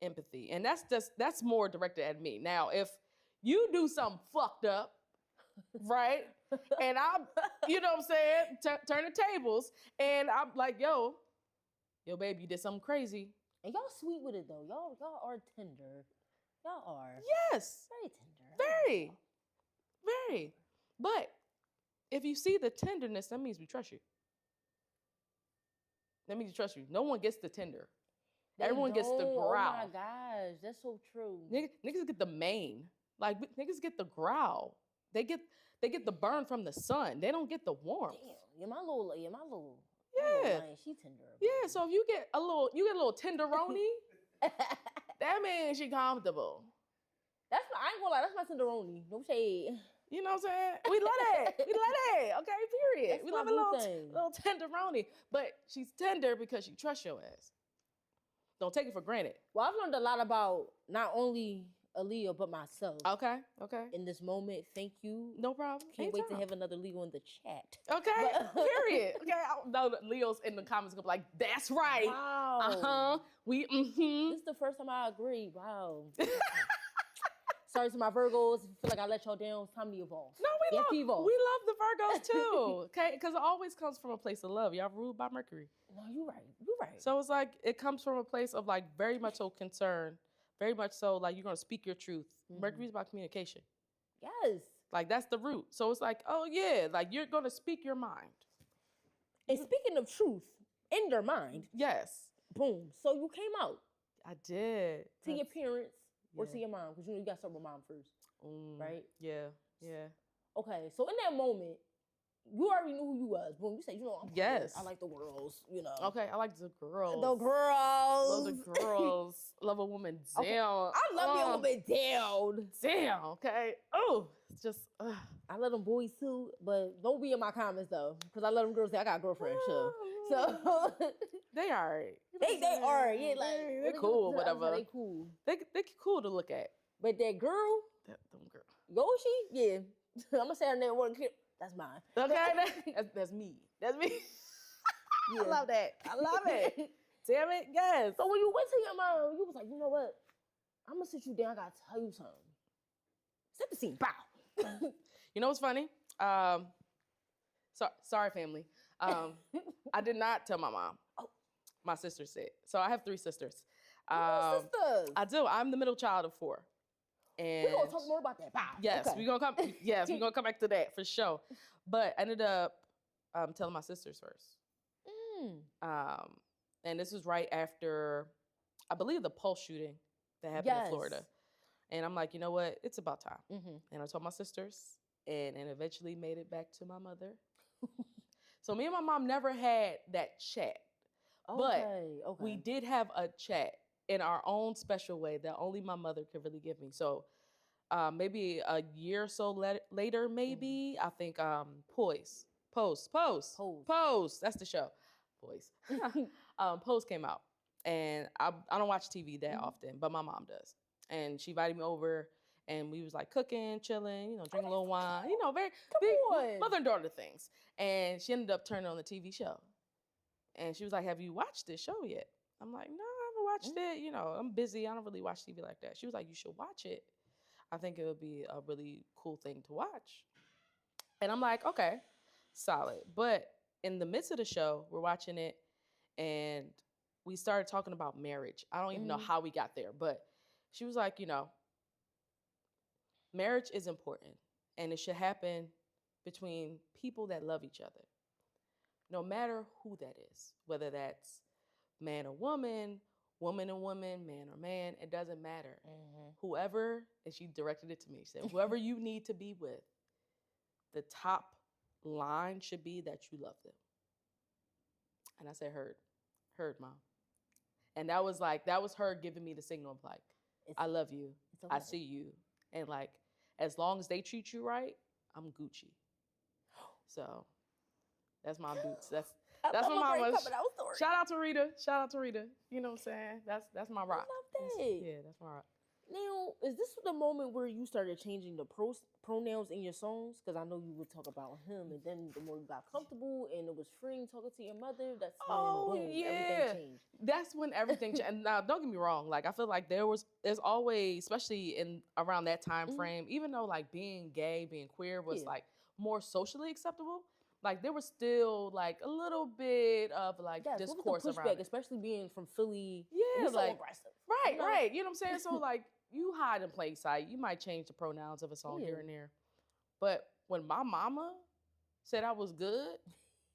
empathy, and that's more directed at me. Now, if you do something fucked up, right? And I'm, you know what I'm saying, turn the tables, and I'm like, yo, babe, you did something crazy. And y'all sweet with it though. Y'all are tender. Y'all are. Yes. Very tender. Very. But if you see the tenderness, that means we trust you. That means you trust you. No one gets the tender. Everyone gets the growl. Oh my gosh, that's so true. Niggas get the mane. Like, niggas get the growl. They get the burn from the sun. They don't get the warmth. Damn, yeah, my little. Yeah. She tender. Yeah, so if you get a little tenderoni, that means she comfortable. I ain't gonna lie, that's my tenderoni. No shade. You know what I'm saying? We love that. Okay, period. That's we my love a little tenderoni. But she's tender because she trusts your ass. Don't take it for granted. Well, I've learned a lot about not only Aaliyah, but myself. Okay. In this moment, thank you. No problem. Can't wait to have another Leo in the chat. Okay, period. Okay, I know that Leo's in the comments gonna be like, that's right. Wow. This is the first time I agree. Wow. Sorry to my Virgos. If you feel like I let y'all down, it's time to evolve. No, we love the Virgos too. Okay, because it always comes from a place of love. Y'all ruled by Mercury. No, you're right. So it's like it comes from a place of like very much so concern, very much so like you're gonna speak your truth. Mm-hmm. Mercury's about communication. Yes. Like that's the root. So it's like, oh yeah, like you're gonna speak your mind. And speaking of truth, in your mind. Yes. Boom. So you came out. I did. To your parents. Or to your mom, because you got to start with mom first, right? Yeah. Okay, so in that moment, you already knew who you was. Boom, you said, I'm yes. I like the girls, Okay, I like the girls. The girls. Love the girls. Love a woman down. Okay. I love a woman down. Damn, okay. Oh, it's just. I love them boys too, but don't be in my comments though, because I love them girls say I got a girlfriend, sure. So they are. They are, yeah, like they're cool, whatever. They cool. They cool to look at. But that girl, them girl, Yoshi, yeah. I'm gonna say her name one. That's mine. Okay, that's me. That's me. Yeah. I love that. I love it. Damn it, yes. So when you went to your mom, you was like, you know what? I'm gonna sit you down. I gotta tell you something. Set the scene. Bow. You know what's funny? Sorry, family. I did not tell my mom. Oh. My sister said. So I have 3 sisters. Sisters. I do. I'm the middle child of 4. And we're gonna talk more about that. Bow. Yes, okay. we're gonna come. Yes, we're gonna come back to that for sure. But I ended up telling my sisters first. And this was right after, I believe, the Pulse shooting that happened in Florida. And I'm like, you know what? It's about time. Mm-hmm. And I told my sisters, and eventually made it back to my mother. So me and my mom never had that chat. Okay, but we did have a chat in our own special way that only my mother could really give me. So maybe a year or so later, maybe, I think Pose. That's the show. Pose. Pose came out. And I don't watch TV that often, but my mom does. And she invited me over, and we was like cooking, chilling, drinking a little wine, very big mother and daughter things. And she ended up turning on the TV show. And she was like, have you watched this show yet? I'm like, no, I haven't watched it. I'm busy. I don't really watch TV like that. She was like, you should watch it. I think it would be a really cool thing to watch. And I'm like, okay, solid. But in the midst of the show, we're watching it, and we started talking about marriage. I don't even know how we got there, but she was like, marriage is important, and it should happen between people that love each other, no matter who that is, whether that's man or woman, woman and woman, man or man, it doesn't matter. Mm-hmm. Whoever, and she directed it to me, she said, whoever you need to be with, the top line should be that you love them. And I said, heard, Mom. And that was her giving me the signal of like, I love you, okay. I see you. And like, as long as they treat you right, I'm Gucci. So that's my boots. That's my mama's. Shout out to Rita. You know what I'm saying? That's my rock. I love that. Yeah, that's my rock. Now, is this the moment where you started changing the pronouns in your songs? Because I know you would talk about him, and then the more you got comfortable and it was freeing talking to your mother, that's when boom, everything changed. That's when everything changed. And now, don't get me wrong. Like, I feel like there's always, especially in around that time frame, even though like being gay, being queer was like more socially acceptable. Like there was still like a little bit of like discourse what was the pushback, around it. Especially being from Philly. Yeah, so like aggressive. Right, you know? right. You know what I'm saying? So like you hide in plain sight. You might change the pronouns of a song here and there. But when my mama said I was good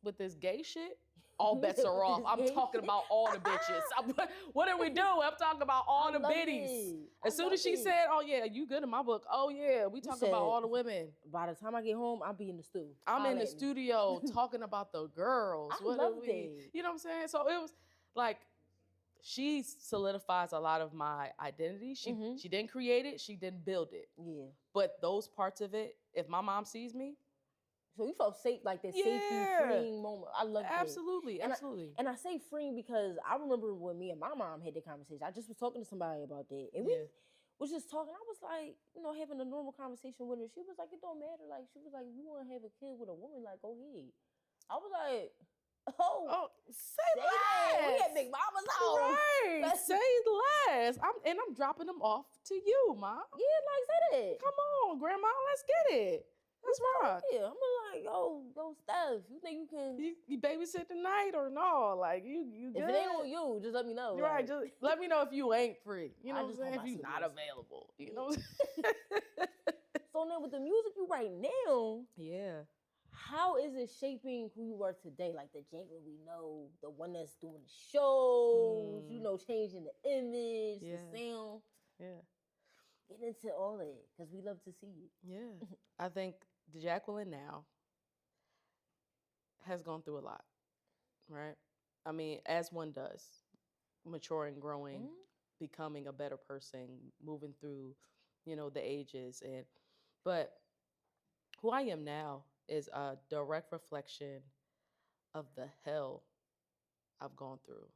with this gay shit, all bets are off. I'm talking about all the bitches. What are we doing? I'm talking about all the biddies. As soon as she said, "Oh yeah, you good in my book," oh yeah, we talking about all the women. By the time I get home, I'll be in the studio. I'm in the studio talking about the girls. I love it. You know what I'm saying? So it was like she solidifies a lot of my identity. She didn't create it. She didn't build it. Yeah. But those parts of it, if my mom sees me. So you felt safe, like that safety, freeing moment. I love that. Absolutely, absolutely. And I say freeing because I remember when me and my mom had the conversation. I just was talking to somebody about that. And we was just talking. I was like, having a normal conversation with her. She was like, it don't matter. Like, she was like, you want to have a kid with a woman, like, go ahead. I was like, oh say less. We at Big Mama's house. Right. Say less. I'm dropping them off to you, Mom. Yeah, like, say that. Come on, Grandma, let's get it. That's right. Yeah, I'm like, yo, Steph, you think you can... You babysit tonight or no? Like, you good? If it ain't on you, just let me know. Right, just let me know if you ain't free. You know what I'm saying? If you're not available. You know what I'm saying? So now with the music you write now... Yeah. How is it shaping who you are today? Like the Jacqueline we know, the one that's doing the shows, changing the image, the sound. Yeah. Get into all that because we love to see it. Yeah. I think the Jacqueline now has gone through a lot, right? I mean, as one does, maturing, growing, becoming a better person, moving through, the ages. But who I am now is a direct reflection of the hell I've gone through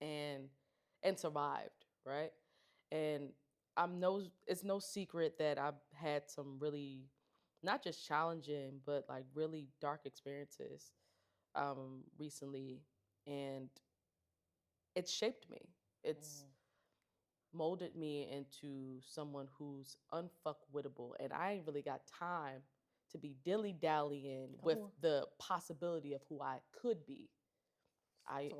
and survived, right? And it's no secret that I've had some really, not just challenging, but like really dark experiences recently. And it's shaped me. It's molded me into someone who's unfuckwittable. And I ain't really got time to be dilly-dallying with the possibility of who I could be. I'm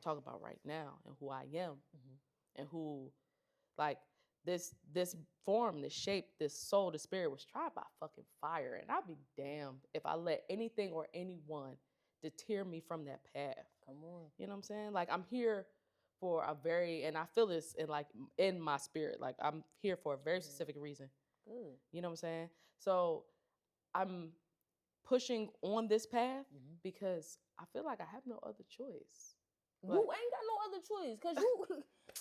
talking about right now and who I am and who, like, this form, this shape, this soul, this spirit was tried by fucking fire. And I'd be damned if I let anything or anyone deter me from that path. Come on. You know what I'm saying? Like, I'm here for and I feel this in my spirit. Like, I'm here for a very specific reason. Good. You know what I'm saying? So I'm pushing on this path because I feel like I have no other choice. You ain't got no other choice because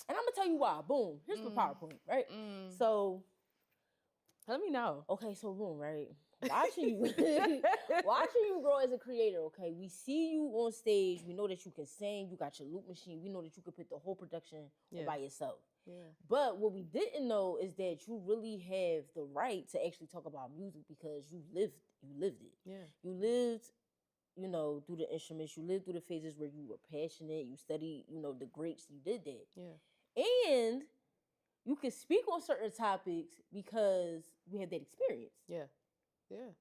and I'm going to tell you why. Boom. Here's the PowerPoint, right? So. Let me know. Okay, so boom, right? Watching you grow as a creator, okay? We see you on stage. We know that you can sing. You got your loop machine. We know that you can put the whole production by yourself. Yeah. But what we didn't know is that you really have the right to actually talk about music because you lived it. Yeah. You lived, through the instruments. You lived through the phases where you were passionate. You studied, the greats. You did that. Yeah. And you can speak on certain topics because we have that experience. Yeah. Yeah.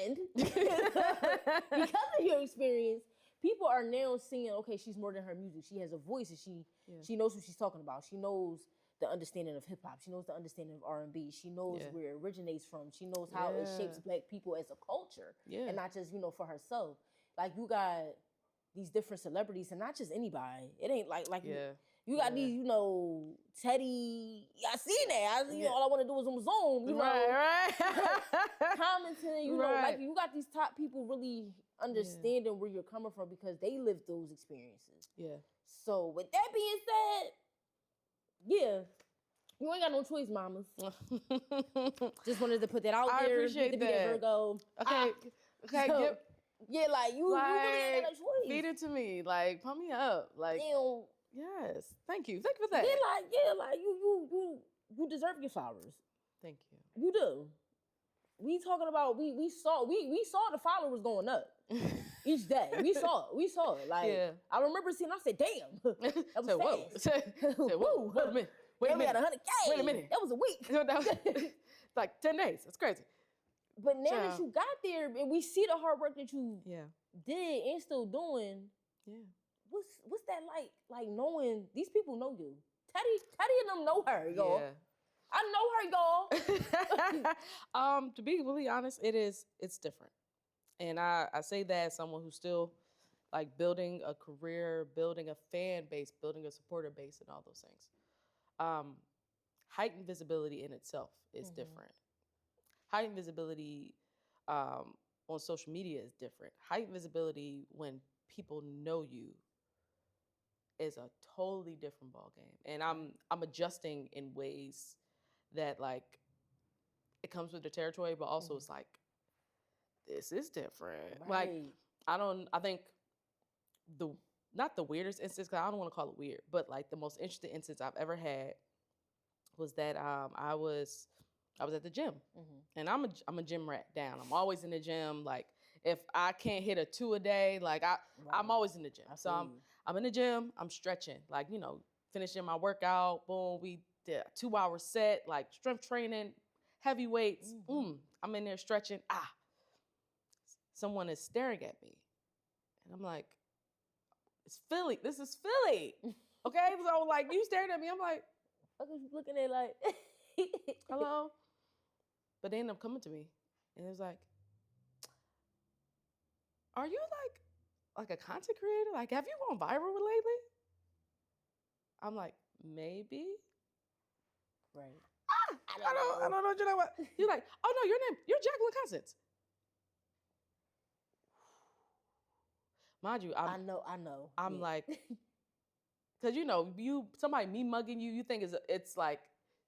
And because of your experience, people are now seeing, okay, she's more than her music. She has a voice and she knows what she's talking about. She knows the understanding of hip hop. She knows the understanding of R&B. She knows where it originates from. She knows how it shapes Black people as a culture and not just, for herself. Like you got these different celebrities and not just anybody. It ain't like you got these, Teddy. I seen that. All I want to do is on Zoom. Right. Commenting. Like you got these top people really understanding where you're coming from because they lived those experiences. Yeah. So with that being said, yeah, you ain't got no choice, mamas. Just wanted to put that out there. I appreciate that. Virgo. Okay. Yeah, like you really ain't got no choice. Feed it to me. Like, pump me up. Like, yes. Thank you for that. Yeah, like you deserve your flowers. Thank you. You do. We talking about we saw the followers going up each day. We saw it. Like Yeah. I remember seeing. I said, "Damn, that was Whoa. fast." Said, whoa. Wait a minute. Wait a We had minute. 100K. Wait a minute. That was a week. It's like 10 days. That's crazy. But now Child. that you got there, and we see the hard work that you Yeah. did and still doing, Yeah. what's that like? Like knowing these people know you. Teddy and them know her, y'all. Yeah. I know her, y'all. To be really honest, it's different. And I say that as someone who's still like building a career, building a fan base, building a supporter base, and all those things. Heightened visibility in itself is different. Heightened visibility on social media is different. Heightened visibility when people know you is a totally different ballgame. And I'm adjusting in ways that like it comes with the territory, but also it's like this is different. Right. Like I think not the weirdest instance, because I don't want to call it weird, but like the most interesting instance I've ever had was that I was at the gym, and I'm a gym rat down. I'm always in the gym. Like if I can't hit a 2 a day, like I'm always in the gym. So I'm in the gym. I'm stretching, like finishing my workout. Boom, we did a 2-hour set, like strength training, heavy weights. I'm in there stretching. Someone is staring at me, and I'm like, it's Philly. This is Philly. Okay, so like you staring at me. I'm like, what was you looking at like? Hello. But they ended up coming to me, and it was like, are you like a content creator? Like, have you gone viral lately? I'm like, maybe. Right. I don't know. You know what? He's like, oh no, you're Jacqueline Constance. Mind you, I know. I'm like, because somebody me mugging you, you think it's like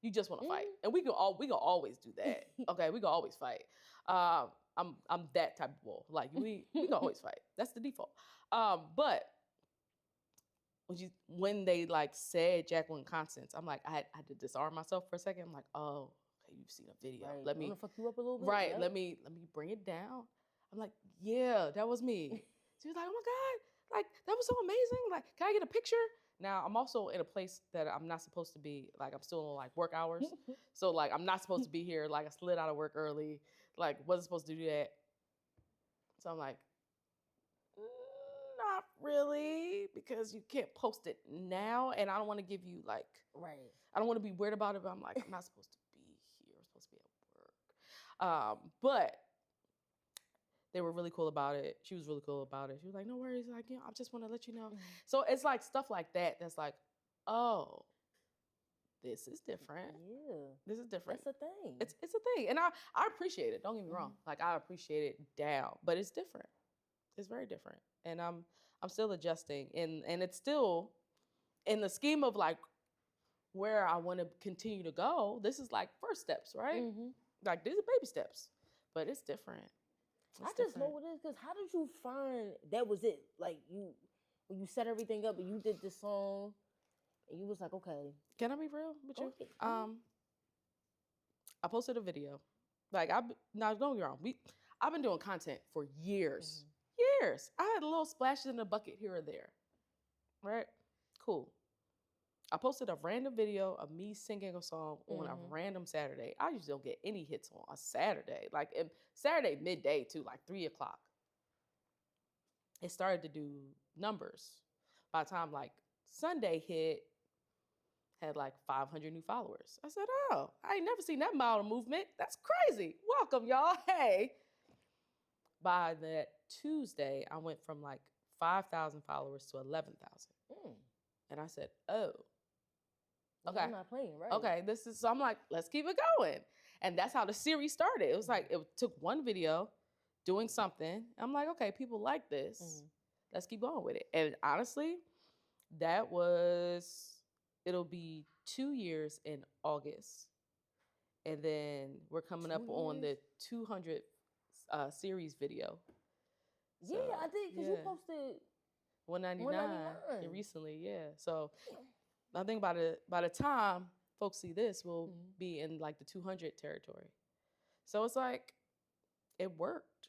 you just want to fight, and we can always do that. Okay, we can always fight. I'm that type of bull. Like we can always fight. That's the default. But when they like said Jacqueline Constance, I'm like, I had to disarm myself for a second. I'm like, oh, okay, you've seen a video. Right. Let me fuck you up a little bit. Right. Yep. Let me bring it down. I'm like, yeah, that was me. She was like, oh my God, like that was so amazing. Like, can I get a picture? Now I'm also in a place that I'm not supposed to be. Like I'm still on like work hours. So like I'm not supposed to be here. Like I slid out of work early. Like wasn't supposed to do that. So I'm like, not really, because you can't post it now. And I don't want to give you like, right. I don't want to be weird about it, but I'm like, I'm not supposed to be here. I'm supposed to be at work. But they were really cool about it. She was really cool about it. She was like, no worries. Like, I just want to let you know. So it's like stuff like that. That's like, oh, this is different. Yeah. This is different. That's a thing. It's a thing. And I appreciate it. Don't get me wrong. Like I appreciate it down, but it's different. It's very different. And I'm still adjusting. And it's still in the scheme of like where I want to continue to go. This is like first steps, right? Like these are baby steps, but it's different. I just know what it is, because how did you find that was it? Like when you set everything up and you did this song and you was like, okay. Can I be real with you? Okay. I posted a video. Like now don't get me wrong. I've been doing content for years. Years. I had little splashes in the bucket here or there. Right? Cool. I posted a random video of me singing a song on a random Saturday. I usually don't get any hits on a Saturday. Like Saturday midday too, like 3 o'clock. It started to do numbers. By the time like Sunday hit, had like 500 new followers. I said, oh, I ain't never seen that amount of movement. That's crazy. Welcome, y'all. Hey. By that Tuesday, I went from like 5,000 followers to 11,000. And I said, oh. Okay. I'm not playing, right? Okay, so I'm like, let's keep it going. And that's how the series started. It was like, it took one video doing something. I'm like, okay, people like this. Let's keep going with it. And honestly, it'll be 2 years in August. And then we're coming up on the 200 series video. Yeah, so, I did, because you posted 199 recently, yeah. So I think by the time folks see this will be in like the 200 territory. So it's like, it worked.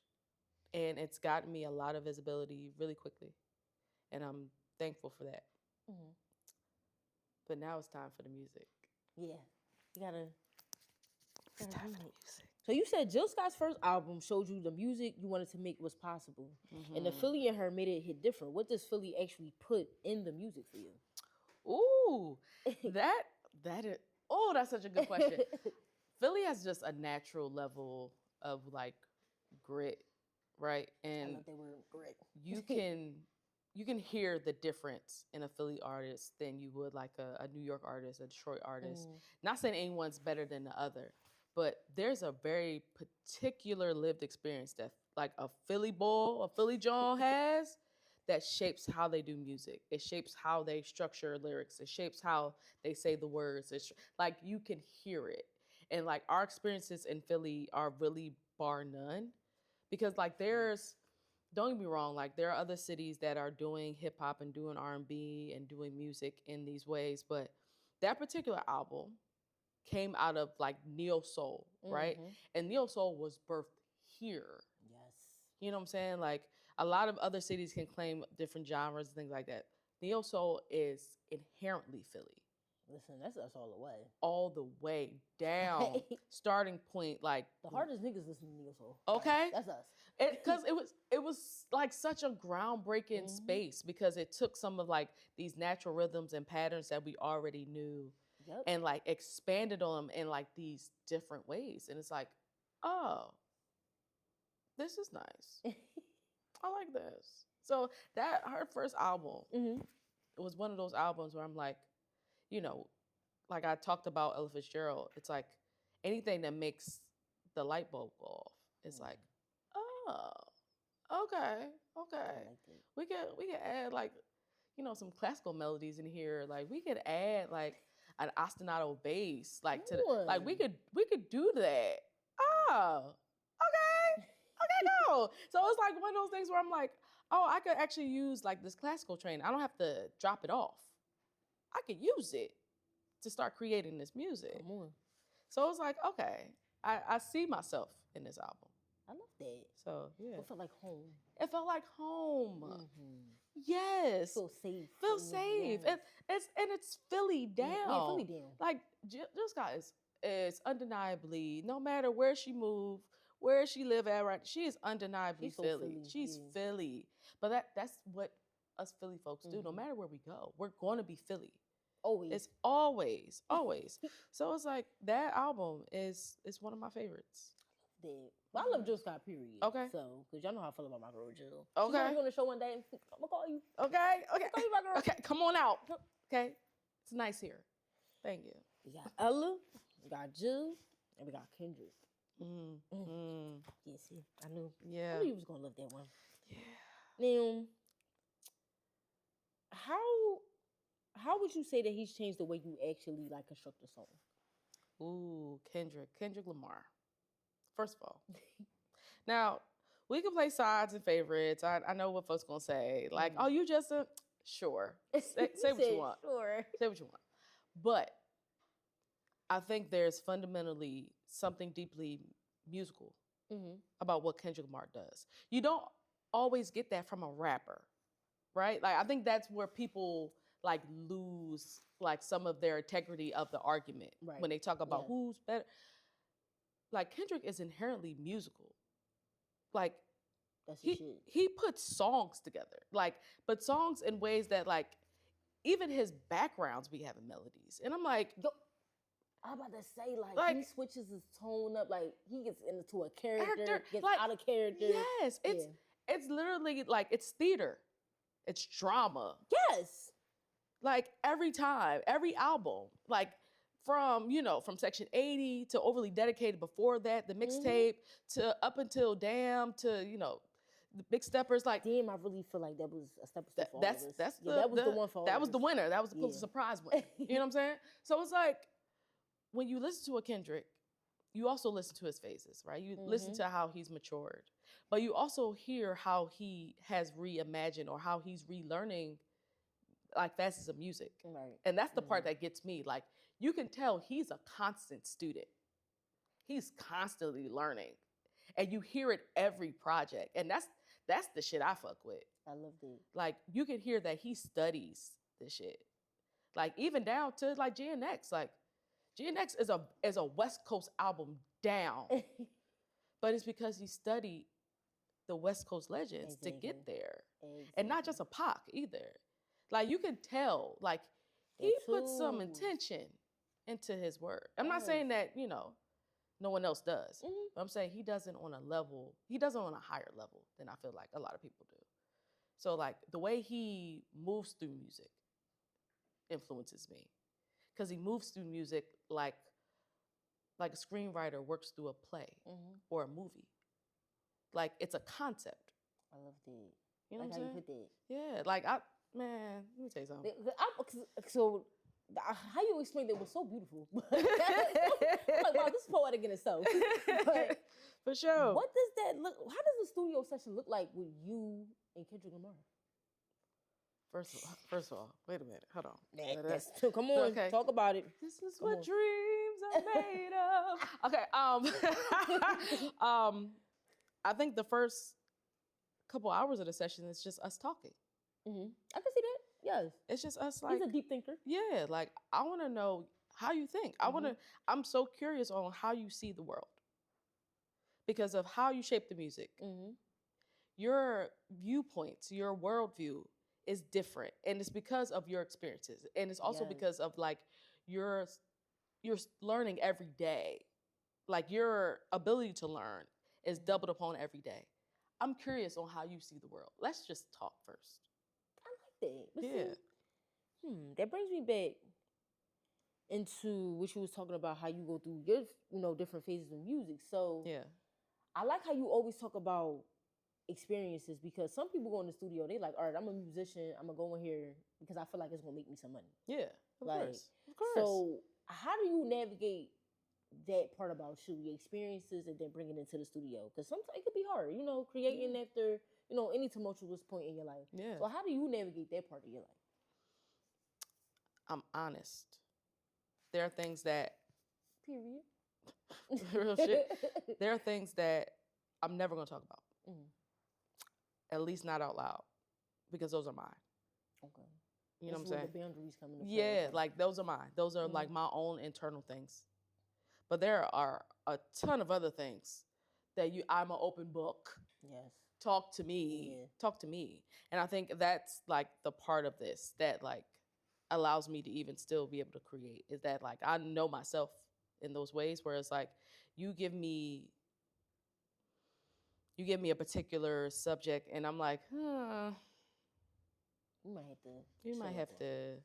And it's gotten me a lot of visibility really quickly. And I'm thankful for that. But now it's time for the music. Yeah. You gotta It's time for the music. So you said Jill Scott's first album showed you the music you wanted to make was possible. And the Philly and her made it hit different. What does Philly actually put in the music for you? Ooh, that is, oh, that's such a good question. Philly has just a natural level of like grit, right? And I love that word, grit. you can hear the difference in a Philly artist than you would like a New York artist, a Detroit artist. Not saying anyone's better than the other, but there's a very particular lived experience that like a Philly bull, a Philly John has that shapes how they do music. It shapes how they structure lyrics. It shapes how they say the words. It's like you can hear it. And like our experiences in Philly are really bar none, because like don't get me wrong, like there are other cities that are doing hip hop and doing R&B and doing music in these ways, but that particular album came out of like neo soul, right? And neo soul was birthed here. Yes. You know what I'm saying? Like a lot of other cities can claim different genres and things like that. Neo soul is inherently Philly. Listen, that's us all the way. All the way down. Starting point, like the hardest niggas listen to neo soul. Okay, that's us. Because it was like such a groundbreaking space, because it took some of like these natural rhythms and patterns that we already knew, and like expanded on them in like these different ways. And it's like, oh, this is nice. I like this. So that her first album, it was one of those albums where I'm like, you know, like I talked about Ella Fitzgerald. It's like anything that makes the light bulb go off. It's like, oh, okay. We could add like, you know, some classical melodies in here. Like we could add like an ostinato bass, like to like we could do that. Oh, okay, no. So it's like one of those things where I'm like, oh, I could actually use like this classical training. I don't have to drop it off. I could use it to start creating this music. Come on. So it's like, okay, I see myself in this album. I love that. So yeah, it felt like home. It felt like home. Yes. Feel safe. Feel safe. Yes. It's Philly down. Yeah, Philly down. Like Jill Scott is undeniably, no matter where she moved, where she live at, right? She is undeniably She's so Philly. She's Philly. But that's what us Philly folks do. No matter where we go, we're going to be Philly. Always. It's always. So it's like that album is one of my favorites. Well, I love Jill Scott, period. Okay. So, because y'all know how I feel about my girl Jill. Okay. She's on the show one day. I'm going to call you. Okay. Call you, my girl. Okay, come on out. Okay. It's nice here. Thank you. We got Ella, we got Jill, and we got Kendrick. Yes, I knew. Yeah. I knew you was going to love that one. Yeah. Now, how would you say that he's changed the way you actually like construct a song? Ooh, Kendrick Lamar. First of all, now we can play sides and favorites. I know what folks gonna say. Like, oh, you just sure. Say what you want. Sure. Say what you want. But I think there's fundamentally something deeply musical about what Kendrick Lamar does. You don't always get that from a rapper, right? Like, I think that's where people like lose like some of their integrity of the argument when they talk about who's better. Like Kendrick is inherently musical. Like he puts songs together, like, but songs in ways that like even his backgrounds be having melodies. And I'm like, I'm about to say, like he switches his tone up, like he gets into a character gets like, out of character. Yes, it's literally like it's theater. It's drama. Yes. Like every time, every album, like from Section 80 to Overly Dedicated before that, the mixtape to up until Damn to, the Big Steppers. Like Damn, I really feel like that was a step for all that was the one for all. That was the winner. That was the Pulitzer Prize winner. You know what I'm saying? So it's like when you listen to a Kendrick, you also listen to his phases, right? You listen to how he's matured, but you also hear how he has reimagined or how he's relearning like facets of music. Right. And that's the part that gets me. Like you can tell he's a constant student. He's constantly learning. And you hear it every project. And that's the shit I fuck with. I loved it. Like, you can hear that he studies this shit. Like, even down to like GNX. Like, GNX is a West Coast album down. But it's because he studied the West Coast legends to get there. And not just a Pac either. Like, you can tell, like, he put some intention into his work. I'm not saying that, you know, no one else does. But I'm saying he does it on a higher level than I feel like a lot of people do. So, like, the way he moves through music influences me. Because he moves through music like a screenwriter works through a play or a movie. Like, it's a concept. I love that. You know like what I'm saying? You put that. Yeah, like, man, let me tell you something. So, how you explained it was so beautiful. I'm like, wow, this is poetic in itself. But for sure. What does that look? How does the studio session look like with you and Kendrick Lamar? First of all, wait a minute, hold on. Come on, okay. Talk about it. This is what dreams are made of. Okay, I think the first couple hours of the session is just us talking. I can see that. Yes, it's just us. Like, he's a deep thinker. Yeah, like, I want to know how you think. I'm so curious on how you see the world because of how you shape the music. Your viewpoints, your worldview is different, and it's because of your experiences, and it's also because of, like, you're learning every day. Like, your ability to learn is doubled upon every day. I'm curious on how you see the world. Let's just talk first. I like that. But yeah. See, that brings me back into what you was talking about, how you go through your, different phases of music. So yeah, I like how you always talk about experiences, because some people go in the studio, they like, all right, I'm a musician, I'm gonna go in here because I feel like it's gonna make me some money. Yeah, of course. So how do you navigate that part about your experiences and then bringing it into the studio? Because sometimes it could be hard, creating after, any tumultuous point in your life. Yeah. So how do you navigate that part of your life? I'm honest. There are things that... Period. Real shit. There are things that I'm never going to talk about. At least not out loud. Because those are mine. Okay. You know what I'm saying? The boundaries come into play. Yeah, like, those are mine. Those are like my own internal things. But there are a ton of other things that I'm an open book. Yes. Talk to me. Yeah. Talk to me. And I think that's, like, the part of this that, like, allows me to even still be able to create, is that, like, I know myself in those ways where it's like, you give me a particular subject and I'm like, You might have to,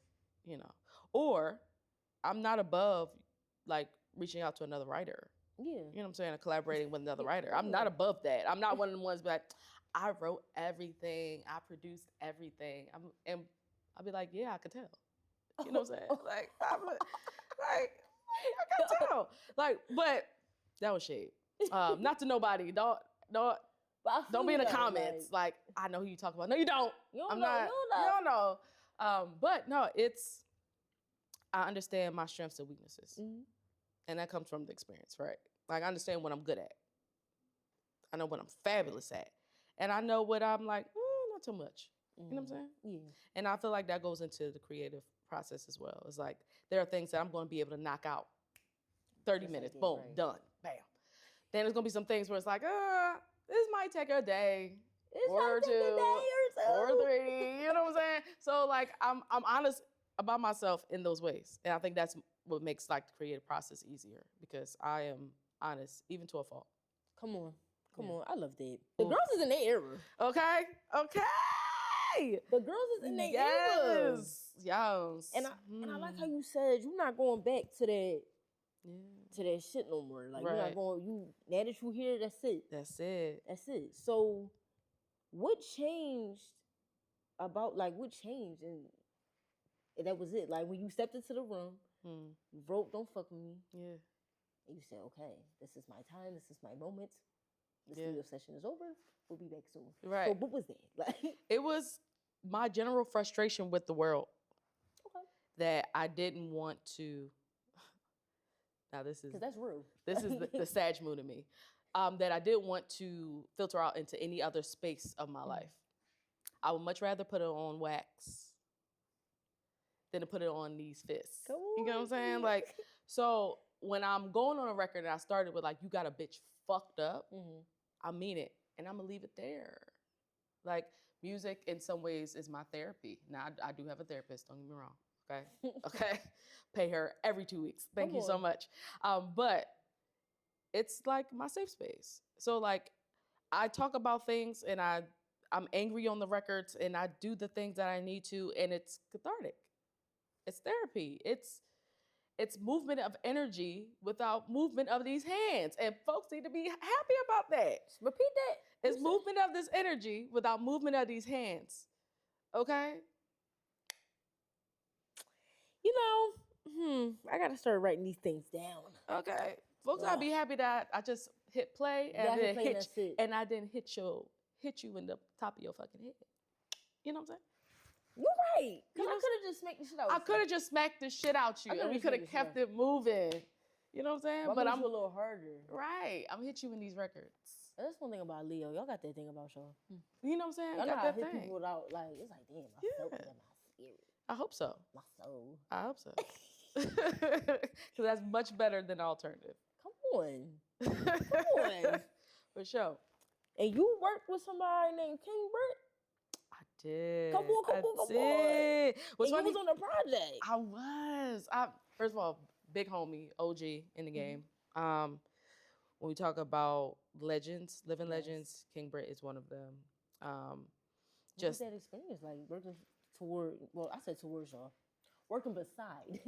or I'm not above, like, reaching out to another writer. Yeah. You know what I'm saying? Collaborating with another writer. I'm not above that. I'm not one of the ones like, I wrote everything. I produced everything. And I'll be like, yeah, I could tell. You know what I'm saying? Like, I can tell. Like, but that was shade. Not to nobody. Don't be in the comments. Like, I know who you talk about. No, you don't. You don't know. But no, I understand my strengths and weaknesses. And that comes from the experience, right? Like, I understand what I'm good at. I know what I'm fabulous at. And I know what I'm like, not too much. You know what I'm saying? Yeah. And I feel like that goes into the creative process as well. It's like, there are things that I'm going to be able to knock out 30 minutes, boom, done, bam. Then there's going to be some things where it's like, this might take a day or two or three. You know what I'm saying? So, like, I'm honest about myself in those ways. And I think that's what makes, like, the creative process easier, because I am honest, even to a fault. Come on. I love that. The girls is in their era. Okay. The girls is in their era. Yes. And I like how you said you're not going back to that to that shit no more. Like, you're not going, now that you here, that's it. That's it. So what changed and that was it? Like, when you stepped into the room, you wrote Don't Fuck With Me. Yeah. And you said, okay, this is my time, this is my moment. The studio session is over. We'll be back soon. Right. So what was that? Like, it was my general frustration with the world. Okay. That I didn't want to Now this is Because that's real. this is the Sag moon in me, that I didn't want to filter out into any other space of my life. I would much rather put it on wax than to put it on these fists. Come You know what I'm on, saying? G. Like, so when I'm going on a record and I started with like, you got a bitch fucked up, I mean it. And I'm gonna leave it there. Like, music in some ways is my therapy. Now, I do have a therapist, don't get me wrong, okay? Okay? Pay her every 2 weeks. Thank you so much. But it's like my safe space. So like, I talk about things and I'm angry on the records and I do the things that I need to, and it's cathartic. It's therapy. It's movement of energy without movement of these hands. And folks need to be happy about that. Repeat that. It's movement of this energy without movement of these hands. Okay? You know, I gotta start writing these things down. Okay. Folks, I'd be happy that I just hit play and I didn't hit you in the top of your fucking head. You know what I'm saying? You're right. Because I could have just smacked the shit out. I could have just smacked the shit out you, and we could have kept it moving. You know what I'm saying? But I'm a little harder. Right. I'm hit you in these records. That's one thing about Leo. Y'all got that thing about y'all. You know what I'm saying? Y'all got know that hit thing. people without, like, it's like, damn, I felt it in my spirit. I hope so. My soul. I hope so. Because that's much better than alternative. Come on. For sure. And you worked with somebody named King Britt? I did. Come on. And you was on the project. I was. First of all, big homie, OG in the game. When we talk about legends, living legends, King Britt is one of them. What was that experience like working towards y'all? Working beside.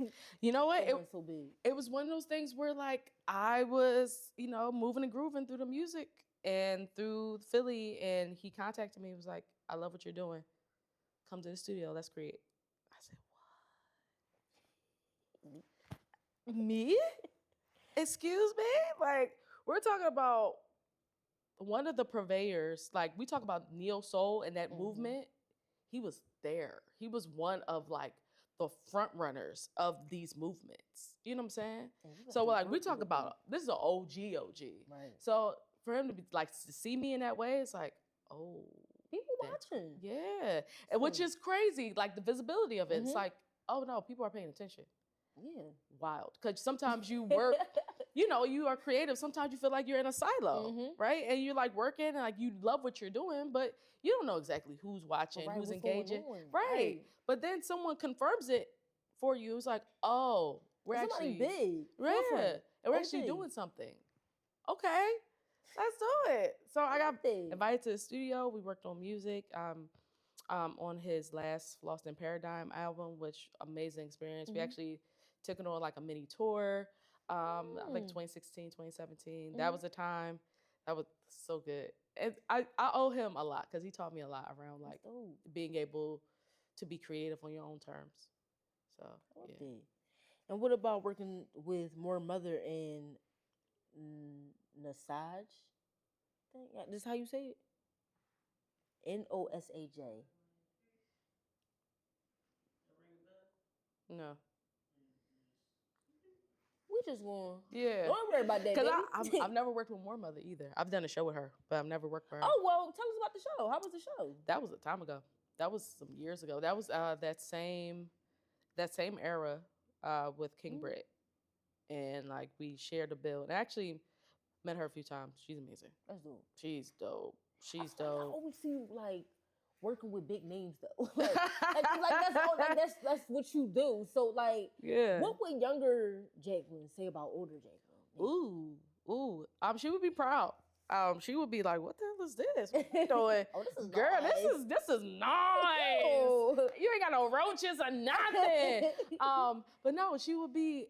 You know what? So big. It was one of those things where like I was, moving and grooving through the music and through Philly, and he contacted me and was like, I love what you're doing. Come to the studio, let's create. I said, what? Me? Excuse me? Like, we're talking about one of the purveyors. Like, we talk about neo soul and that movement. He was there. He was one of like the front runners of these movements. You know what I'm saying? So like we talk about, this is an OG. Right. So for him to be like, to see me in that way, it's like, oh. People watching. Yeah. And which is crazy, like the visibility of it. It's like, oh no, people are paying attention. Yeah. Wild. Because sometimes you work, you are creative. Sometimes you feel like you're in a silo, right? And you're like working and like you love what you're doing, but you don't know exactly who's watching, who's engaging. Right. But then someone confirms it for you. It's like, oh, we're actually big. Right. And we're actually doing something. Okay. Let's do it. So I got invited to the studio. We worked on music. On his last Lost in Paradigm album, which amazing experience. We actually took it on like a mini tour. I think 2016, 2017. That was the time. That was so good. And I owe him a lot because he taught me a lot around like being able to be creative on your own terms. So yeah. And what about working with More Mother and Nasaj? This is how you say it? Nosaj. No. We just going. Yeah. Don't worry about that. Because I've never worked with More Mother either. I've done a show with her, but I've never worked for her. Oh, well, tell us about the show. How was the show? That was a time ago. That was some years ago. That was that same era with King Britt. And like we shared a bill. And I actually met her a few times. She's amazing. That's dope. She's dope. I always see you like working with big names though. like that's what you do. So like, what would younger Jacqueline say about older Jacqueline? Ooh. She would be proud. She would be like, "What the hell is this? What you doing, this is girl? Nice. This is nice. You ain't got no roaches or nothing." But no, she would be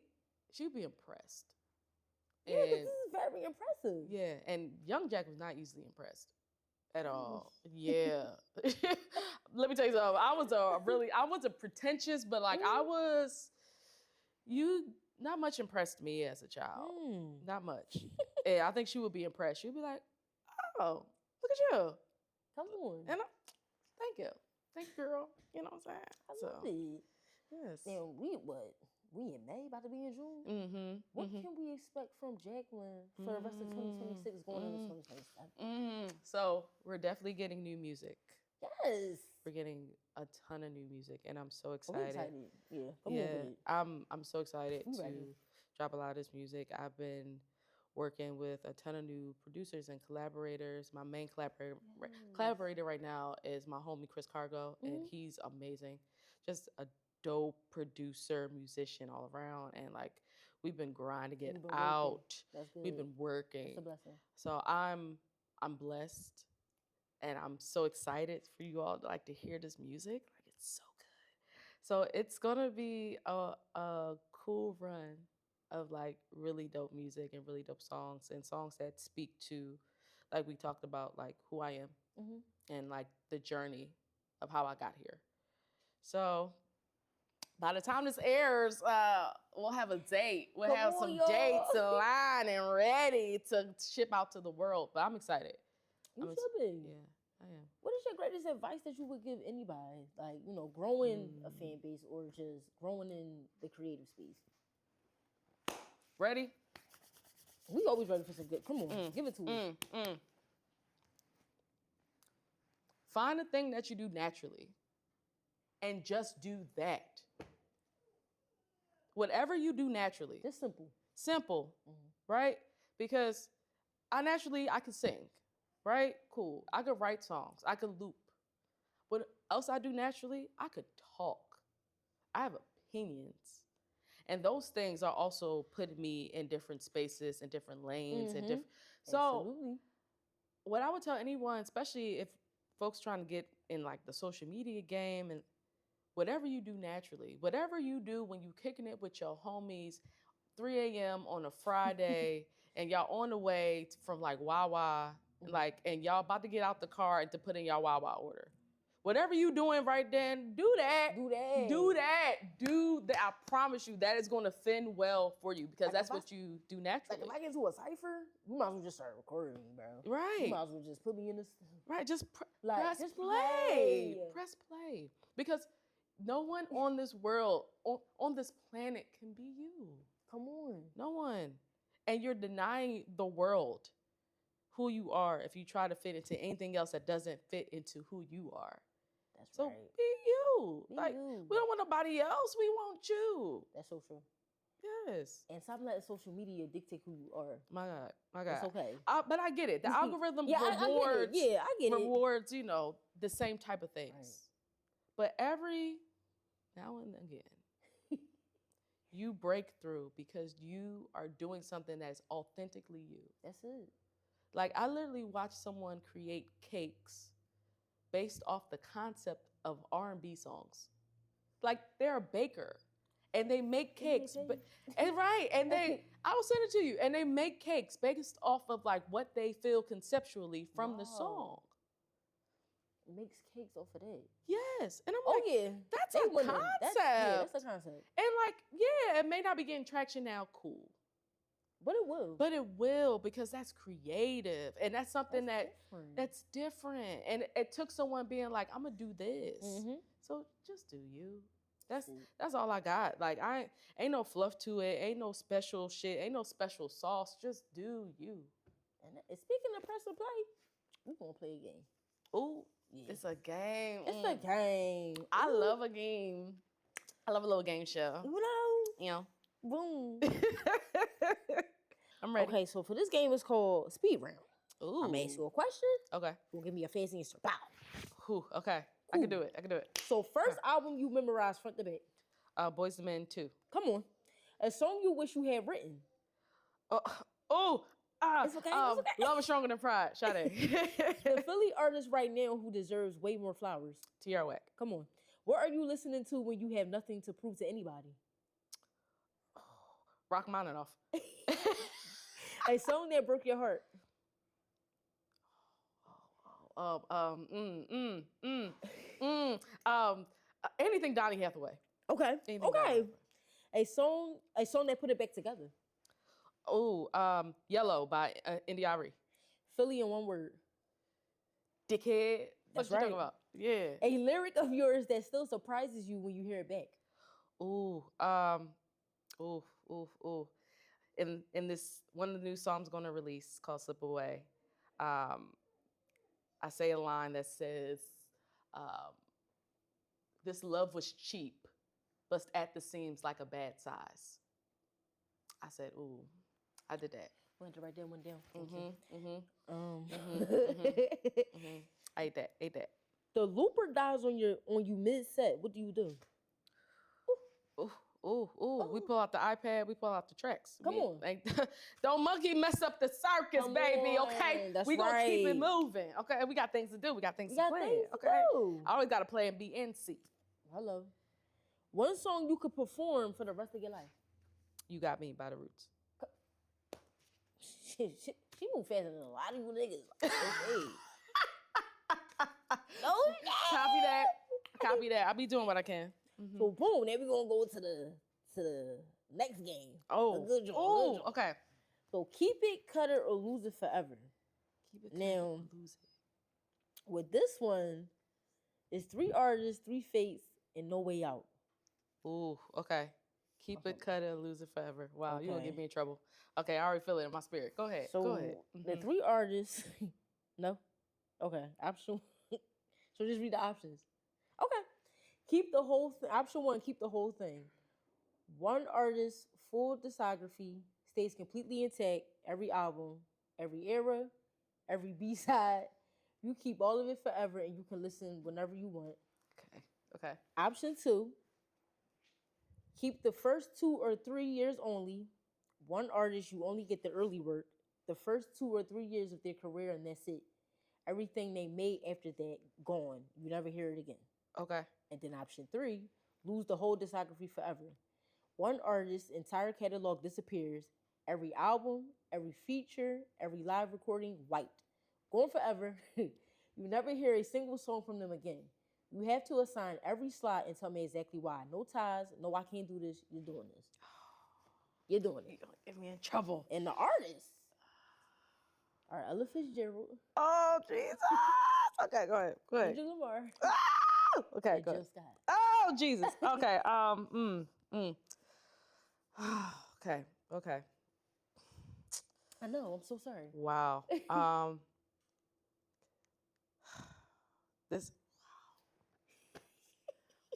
impressed. Yeah, this is very impressive. Yeah, and young Jack was not easily impressed at all. Yeah. Let me tell you something. I wasn't pretentious, but like you not much impressed me as a child. Not much. And I think she would be impressed. She'd be like, oh, look at you. Come on. And thank you. Thank you, girl. You know what I'm saying? I love it. Yes. And we what? We in May, about to be in June. Mm-hmm. What can we expect from Jacqueline for the rest of 2026 going into 2027? So we're definitely getting new music. Yes. We're getting a ton of new music, and I'm so Oh, excited. we excited. Yeah. Come on with it. I'm so excited We to ready. drop a lot of this music. I've been working with a ton of new producers and collaborators. My main collaborator right now is my homie Chris Cargo, and he's amazing. Just a dope producer, musician all around, and like we've been grinding it out. That's good. We've been working. It's a blessing. So I'm blessed, and I'm so excited for you all to like to hear this music. Like it's so good. So it's gonna be a cool run of like really dope music and really dope songs and songs that speak to, like we talked about, like who I am and like the journey of how I got here. So by the time this airs, we'll have a date. We'll have some dates aligned and ready to ship out to the world. But I'm excited. You should be. Yeah, I am. What is your greatest advice that you would give anybody? Like, you know, growing a fan base or just growing in the creative space? Ready? We always ready for some good. Come on, give it to us. Find a thing that you do naturally and just do that. Whatever you do naturally. Just simple. Simple, right? Because I can sing, right? Cool. I could write songs. I could loop. What else I do naturally? I could talk. I have opinions. And those things are also putting me in different spaces and different lanes and different. So Absolutely. what I would tell anyone, especially if folks trying to get in like the social media game, and whatever you do naturally, whatever you do when you kicking it with your homies, 3 a.m. on a Friday, and y'all on the way from like Wawa, like, and y'all about to get out the car and to put in your Wawa order. Whatever you doing right then, do that. Do that. Do that. Do that. I promise you that is going to fin well for you because Like that's what you do naturally. Like if I get into a cipher, you might as well just start recording me, bro. Right. You might as well just put me in this. Right. Just Like, press play. Press play. Because no one on this world, on this planet can be you. Come on. No one. And you're denying the world who you are if you try to fit into anything else that doesn't fit into who you are. That's So right. be you. Be like you. we don't want nobody else. We want you. That's so true. Yes. And stop letting social media dictate who you are. My God. My God. It's okay. But I get it. The algorithm rewards. I get it. Rewards, you know, the same type of things. Right. But every now and again, you break through because you are doing something that's authentically you. That's it. Like I literally watched someone create cakes based off the concept of R&B songs. Like they're a baker and they make cakes, I will send it to you. And they make cakes based off of like what they feel conceptually from the song. Makes cakes off of that. Yes. And I'm like, that's a concept. That's a concept. And like, yeah, it may not be getting traction now, cool. But it will. But it will because that's creative. And that's something that's different. And it took someone being like, I'm going to do this. So just do you. That's all I got. Like, ain't no fluff to it. Ain't no special shit. Ain't no special sauce. Just do you. And speaking of press and play, we're going to play a game. Ooh, it's a game. It's a game. I love a game. I love a little game show. You know? Boom. I'm ready. Okay, so for this game, it's called Speed Round. Ooh. I'm going to ask you a question. Okay. You'll give me a fancy answer. Bow. Ooh, okay. Cool. I can do it. So first album you memorized front to back. Boys II Men 2. Come on. A song you wish you had written. It's okay. Love is Stronger Than Pride. Sade. The Philly artist right now who deserves way more flowers. Tierra Whack. Come on. What are you listening to when you have nothing to prove to anybody? Rachmaninoff. A song that broke your heart. Anything Donny Hathaway. Okay. Anything okay. A song that put it back together. Yellow by India Arie. Philly in one word. Dickhead. That's what you right. talking about? Yeah. A lyric of yours that still surprises you when you hear it back. Ooh, ooh, ooh. In this one of the new songs I'm gonna release called "Slip Away," um, I say a line that says, um, "This love was cheap, bust at the seams like a bad size." I said, "Ooh, I did that." Went to write that one down. I ate that. Ate that. The looper dies on you mid set. What do you do? Ooh. We pull out the iPad. We pull out the tracks. Come on. Like, don't monkey mess up the circus, Come baby. on. Okay, That's we gonna keep it right. moving. Okay, we got things to do. We got things You to got plan. things to Okay, do. I always got a plan B and C. Hello. One song you could perform for the rest of your life. You Got Me by The Roots. She moved faster than a lot of you niggas. Okay. No, Copy that. I'll be doing what I can. So boom, then we gonna go to the next game. Oh, A good joint, oh, good joint. okay. So keep it, cut it, or lose it forever. Keep it Now, clean, lose it. with this one, it's 3 artists, 3 fates, and no way out. Ooh, okay. Keep it, cut it, lose it forever. Wow, you gonna Okay. get me in trouble. Okay, I already feel it in my spirit. Go ahead. So Go ahead. the 3 artists, no, okay. Option. So just read the options. Okay. Keep the whole thing. Option 1, keep the whole thing. 1 artist, full discography, stays completely intact. Every album, every era, every B-side. You keep all of it forever, and you can listen whenever you want. Okay. Option 2, keep the first 2 or 3 years only. 1 artist, you only get the early work. The first 2 or 3 years of their career, and that's it. Everything they made after that, gone. You never hear it again. Okay. And then option 3, lose the whole discography forever. 1 artist's entire catalog disappears. Every album, every feature, every live recording, wiped. Gone forever. You never hear a single song from them again. You have to assign every slot and tell me exactly why. No ties. No, I can't do this. You're doing this. You're doing it. You're gonna get me in trouble. And the artists are Ella Fitzgerald, Oh, Jesus. Okay, go ahead. Kendrick Lamar, Okay, and go Jill ahead. Scott. Oh, Jesus. Okay. Okay. I know. I'm so sorry. Wow. This.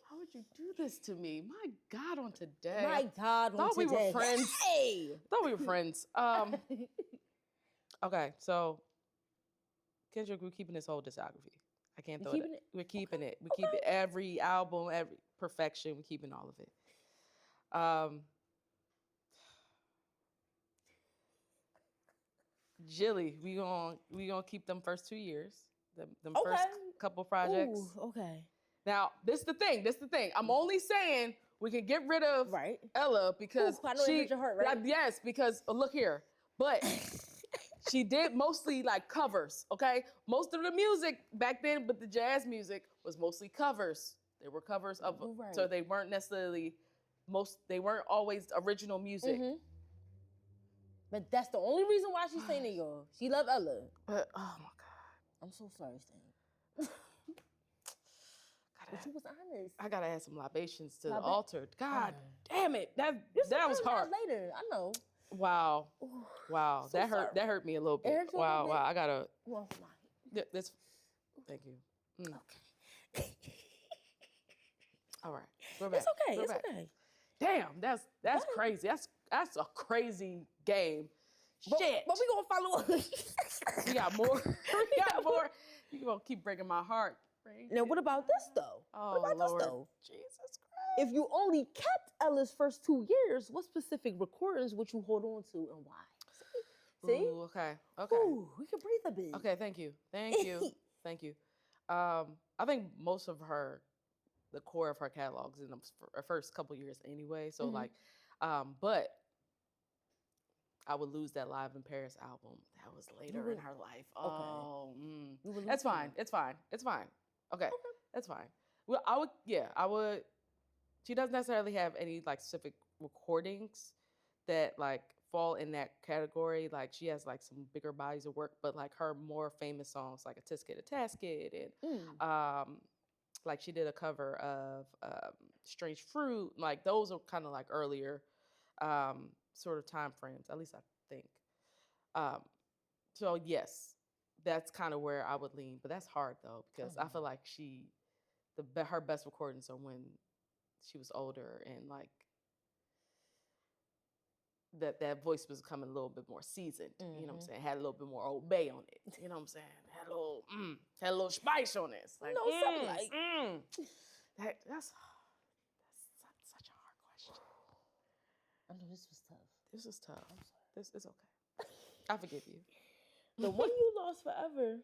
How would you do this to me? My God, on today. My God, on Thought we were today. friends. Hey! Thought we were friends. Okay, so Kendrick, we're keeping this whole discography. I can't throw it. keeping it? We're keeping Okay, it. We keep it every album, every perfection. We're keeping all of it. Jilly, we gonna keep them first 2 years. Them first couple projects. Ooh, okay. Now, this the thing. I'm only saying we can get rid of Right. Ella because Ooh, I know it hurt your heart, right? Yes, because look here. But she did mostly like covers, okay? Most of the music back then, but the jazz music was mostly covers. They were covers of, Right. so they weren't necessarily they weren't always original music. Mm-hmm. But that's the only reason why she's saying it, y'all. She love Ella. But oh my God, I'm so sorry, Stan. But you was honest. I gotta add some libations to the Liba- altar. God Oh. damn it, that was hard. Later, I know. Wow, Ooh, wow, so that hurt. sorry. That hurt me a little bit. It hurt you a Wow, little bit? wow, I gotta. Well, This. Thank you. okay. All right, we're back. It's okay. We're It's back. okay. Damn, that's crazy. That's a crazy game. Shit. But we gonna follow up. We got more. We got more. You gonna keep breaking my heart. Right? Now, what about this though? Oh, what about Lord. this though? Jesus Christ. If you only kept Ella's first 2 years, what specific recordings would you hold on to and why? See? Ooh, okay. Okay. Ooh, we can breathe a bit. Okay. Thank you. Thank you. I think most of the core of her catalogs in the first couple years anyway. So like, but I would lose that Live in Paris album. That was later in her life. Oh, that's fine. It's fine. Okay, that's fine. Well, I would. She doesn't necessarily have any like specific recordings that like fall in that category. Like she has like some bigger bodies of work, but like her more famous songs like A Tisket, A Tasket, and like she did a cover of Strange Fruit. Like those are kind of like earlier. sort of time frames, at least I think. So yes, that's kind of where I would lean, but that's hard though, because I feel like her best recordings are when she was older and like that voice was coming a little bit more seasoned. You know what I'm saying? Had a little bit more Old Bay on it. You know what I'm saying? Had a little spice on it. It's like, something like. That's such a hard question. I know this was tough. This is tough. This is okay. I forgive you. The one you lost forever.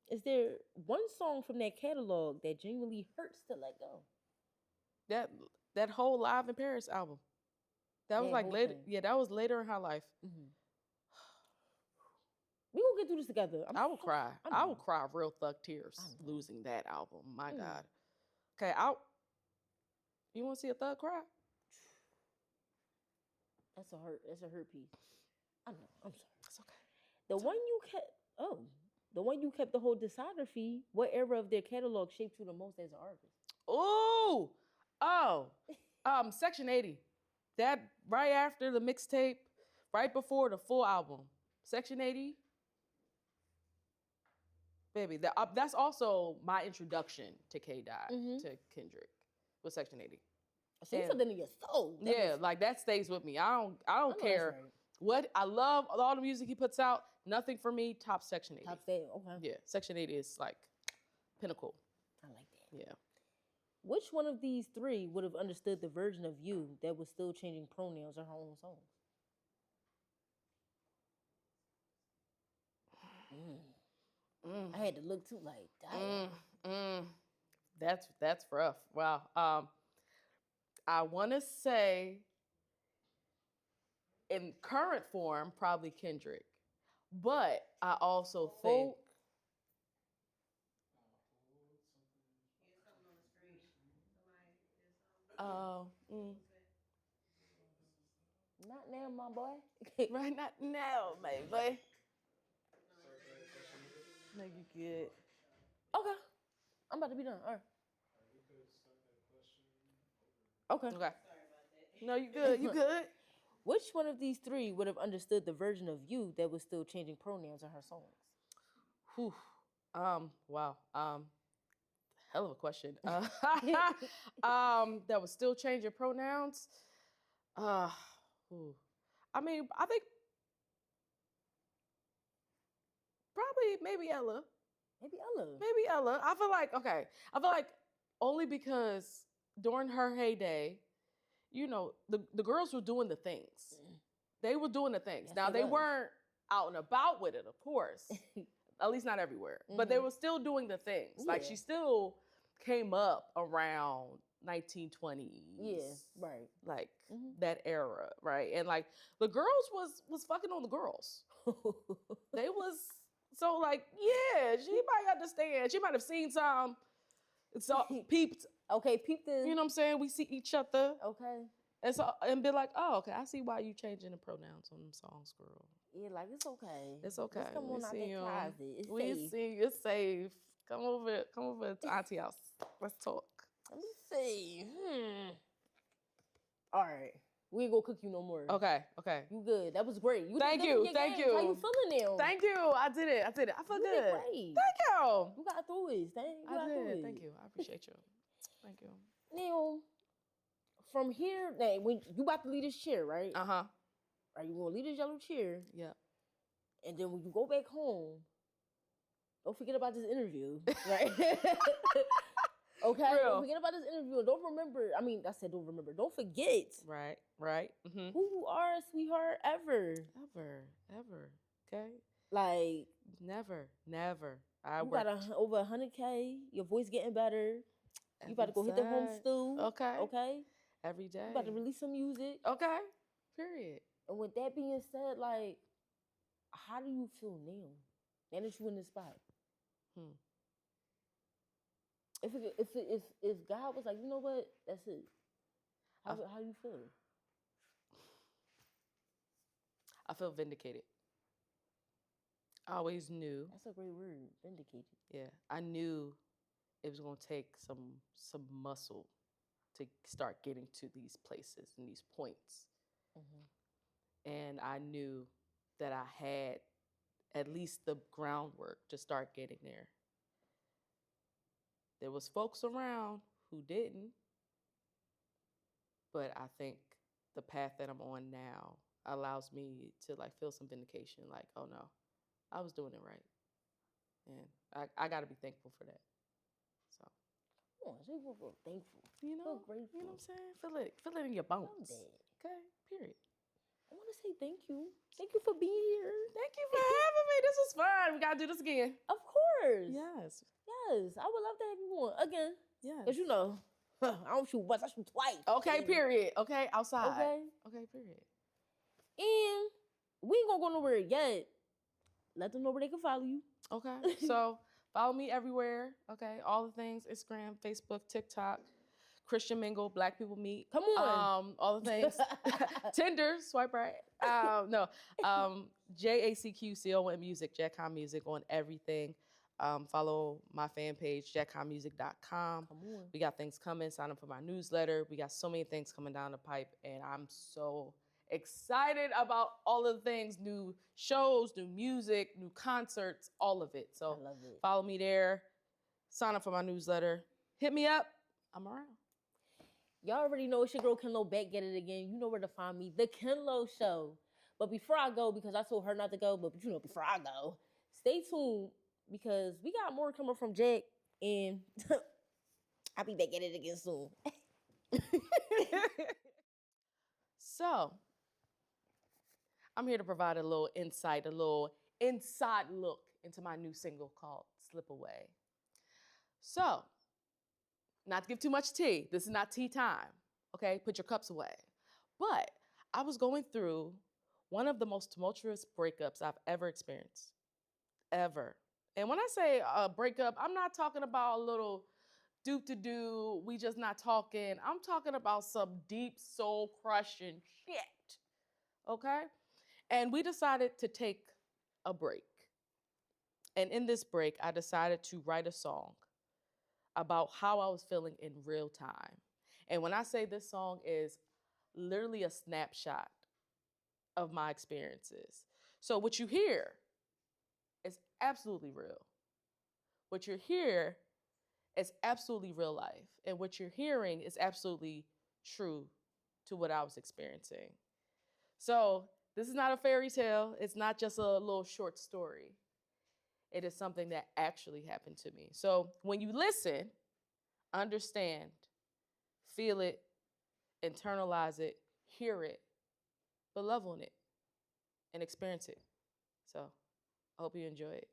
Is there one song from that catalog that genuinely hurts to let go? That whole Live in Paris album. That was like later. Yeah, that was later in her life. We gonna get through this together. I will cry. I will cry real thug tears losing that album. My God. Okay, you want to see a thug cry? That's a hurt piece. I know. I'm sorry. It's okay. The one you kept the whole discography. What era of their catalog shaped you the most as an artist? Section 80. That right after the mixtape, right before the full album. Section 80. Baby, that's also my introduction to K-Dot, to Kendrick, with Section 80. So you felt it in your soul. Like that stays with me. I don't care what. I love all the music he puts out. Nothing for me top Section 80. Top 80, okay. Yeah, Section 80 is like pinnacle. I like that. Yeah. Which one of these three would have understood the version of you that was still changing pronouns in her own songs? I had to look too, like, damn. That's rough. Wow. I want to say, in current form, probably Kendrick, but I also think. Not now, my boy. Right, not now, baby. No, you good. Okay. I'm about to be done. All right. Okay. Sorry about that. No, you good. You good. Which one of these three would have understood the version of you that was still changing pronouns in her songs? Whew. Wow. Hell of a question. That was still changing pronouns. I mean, I think probably maybe Ella. Maybe Ella. I feel like only because during her heyday, you know, the girls were doing the things. They were doing the things. Yes, now, they weren't out and about with it, of course. At least not everywhere. But they were still doing the things. Yeah. Like, she still came up around 1920s. Yeah, right. Like, that era, right? And, like, the girls was fucking on the girls. They was... So, like, yeah, she might understand. She might have seen some... So, peeped... Okay, peep the... You know what I'm saying? We see each other. Okay. And be like, oh, okay, I see why you changing the pronouns on them songs, girl. Yeah, like, it's okay. It's okay. Let's come on out that closet. It's we safe. see you. It's safe. Come over to Auntie house. Let's talk. Let me see. All right. We ain't gonna cook you no more. Okay. You good. That was great. Thank you. How you feeling now? Thank you. I did it. I feel good. Great. Thank you. You got through it. I did. Thank you. I appreciate you. Thank you. Now, from here, when you about to leave this chair, right? Uh-huh. Are you gonna leave this yellow chair? Yeah. And then when you go back home, don't forget about this interview, right? Okay? Real. Don't forget about this interview. Don't remember. Don't forget. Right. Mm-hmm. Who you are, sweetheart, ever. Okay? Like. Never. You got over 100K. Your voice getting better. You about to go hit the home stew. Okay? Every day. You about to release some music. Okay. Period. And with that being said, like, how do you feel now? Now that you in this spot? If God was like, you know what, that's it. How do you feel? I feel vindicated. I always knew. That's a great word, vindicated. Yeah, I knew it was gonna take some muscle to start getting to these places and these points. And I knew that I had at least the groundwork to start getting there. There was folks around who didn't, but I think the path that I'm on now allows me to like feel some vindication, like, oh no, I was doing it right. And I got to be thankful for that. So, oh, so you feel thankful. you know, Feel grateful. you know what I'm saying? Feel it in your bones. Love that. Okay, period. I want to say thank you. Thank you for being here. Thank you for having me. This was fun. We got to do this again. Of course. Yes. Yes. I would love to have you on again. Yes. Because you know, I don't shoot once, I shoot twice. Okay, period. Okay, outside. Okay, period. And we ain't gonna go nowhere yet. Let them know where they can follow you. Okay, so follow me everywhere. Okay, all the things: Instagram, Facebook, TikTok, Christian Mingle, Black People Meet. Come on. All the things. Tinder, swipe right. No, JACQCON Music, Jacqueline Music on everything. Follow my fan page, jacquelinemusic.com. Come on. We got things coming. Sign up for my newsletter. We got so many things coming down the pipe, and I'm so excited about all of the things, new shows, new music, new concerts, all of it. So I love it. follow me there. Sign up for my newsletter. Hit me up. I'm around. Y'all already know it's your girl Kenlo back at it again. You know where to find me, The Kenlo Show. But before I go, because I told her not to go, but you know, before I go, stay tuned because we got more coming from Jack, and I'll be back at it again soon. So, I'm here to provide a little insight, a little inside look into my new single called Slip Away. So, not to give too much tea, this is not tea time, okay? Put your cups away. But I was going through one of the most tumultuous breakups I've ever experienced, ever. And when I say a breakup, I'm not talking about a little do-to-do, we just not talking. I'm talking about some deep soul-crushing shit, okay? And we decided to take a break. And in this break, I decided to write a song about how I was feeling in real time. And when I say this song is literally a snapshot of my experiences. So what you hear is absolutely real. What you hear is absolutely real life. And what you're hearing is absolutely true to what I was experiencing. So this is not a fairy tale. It's not just a little short story. It is something that actually happened to me. So when you listen, understand, feel it, internalize it, hear it, but love on it and experience it. So I hope you enjoy it.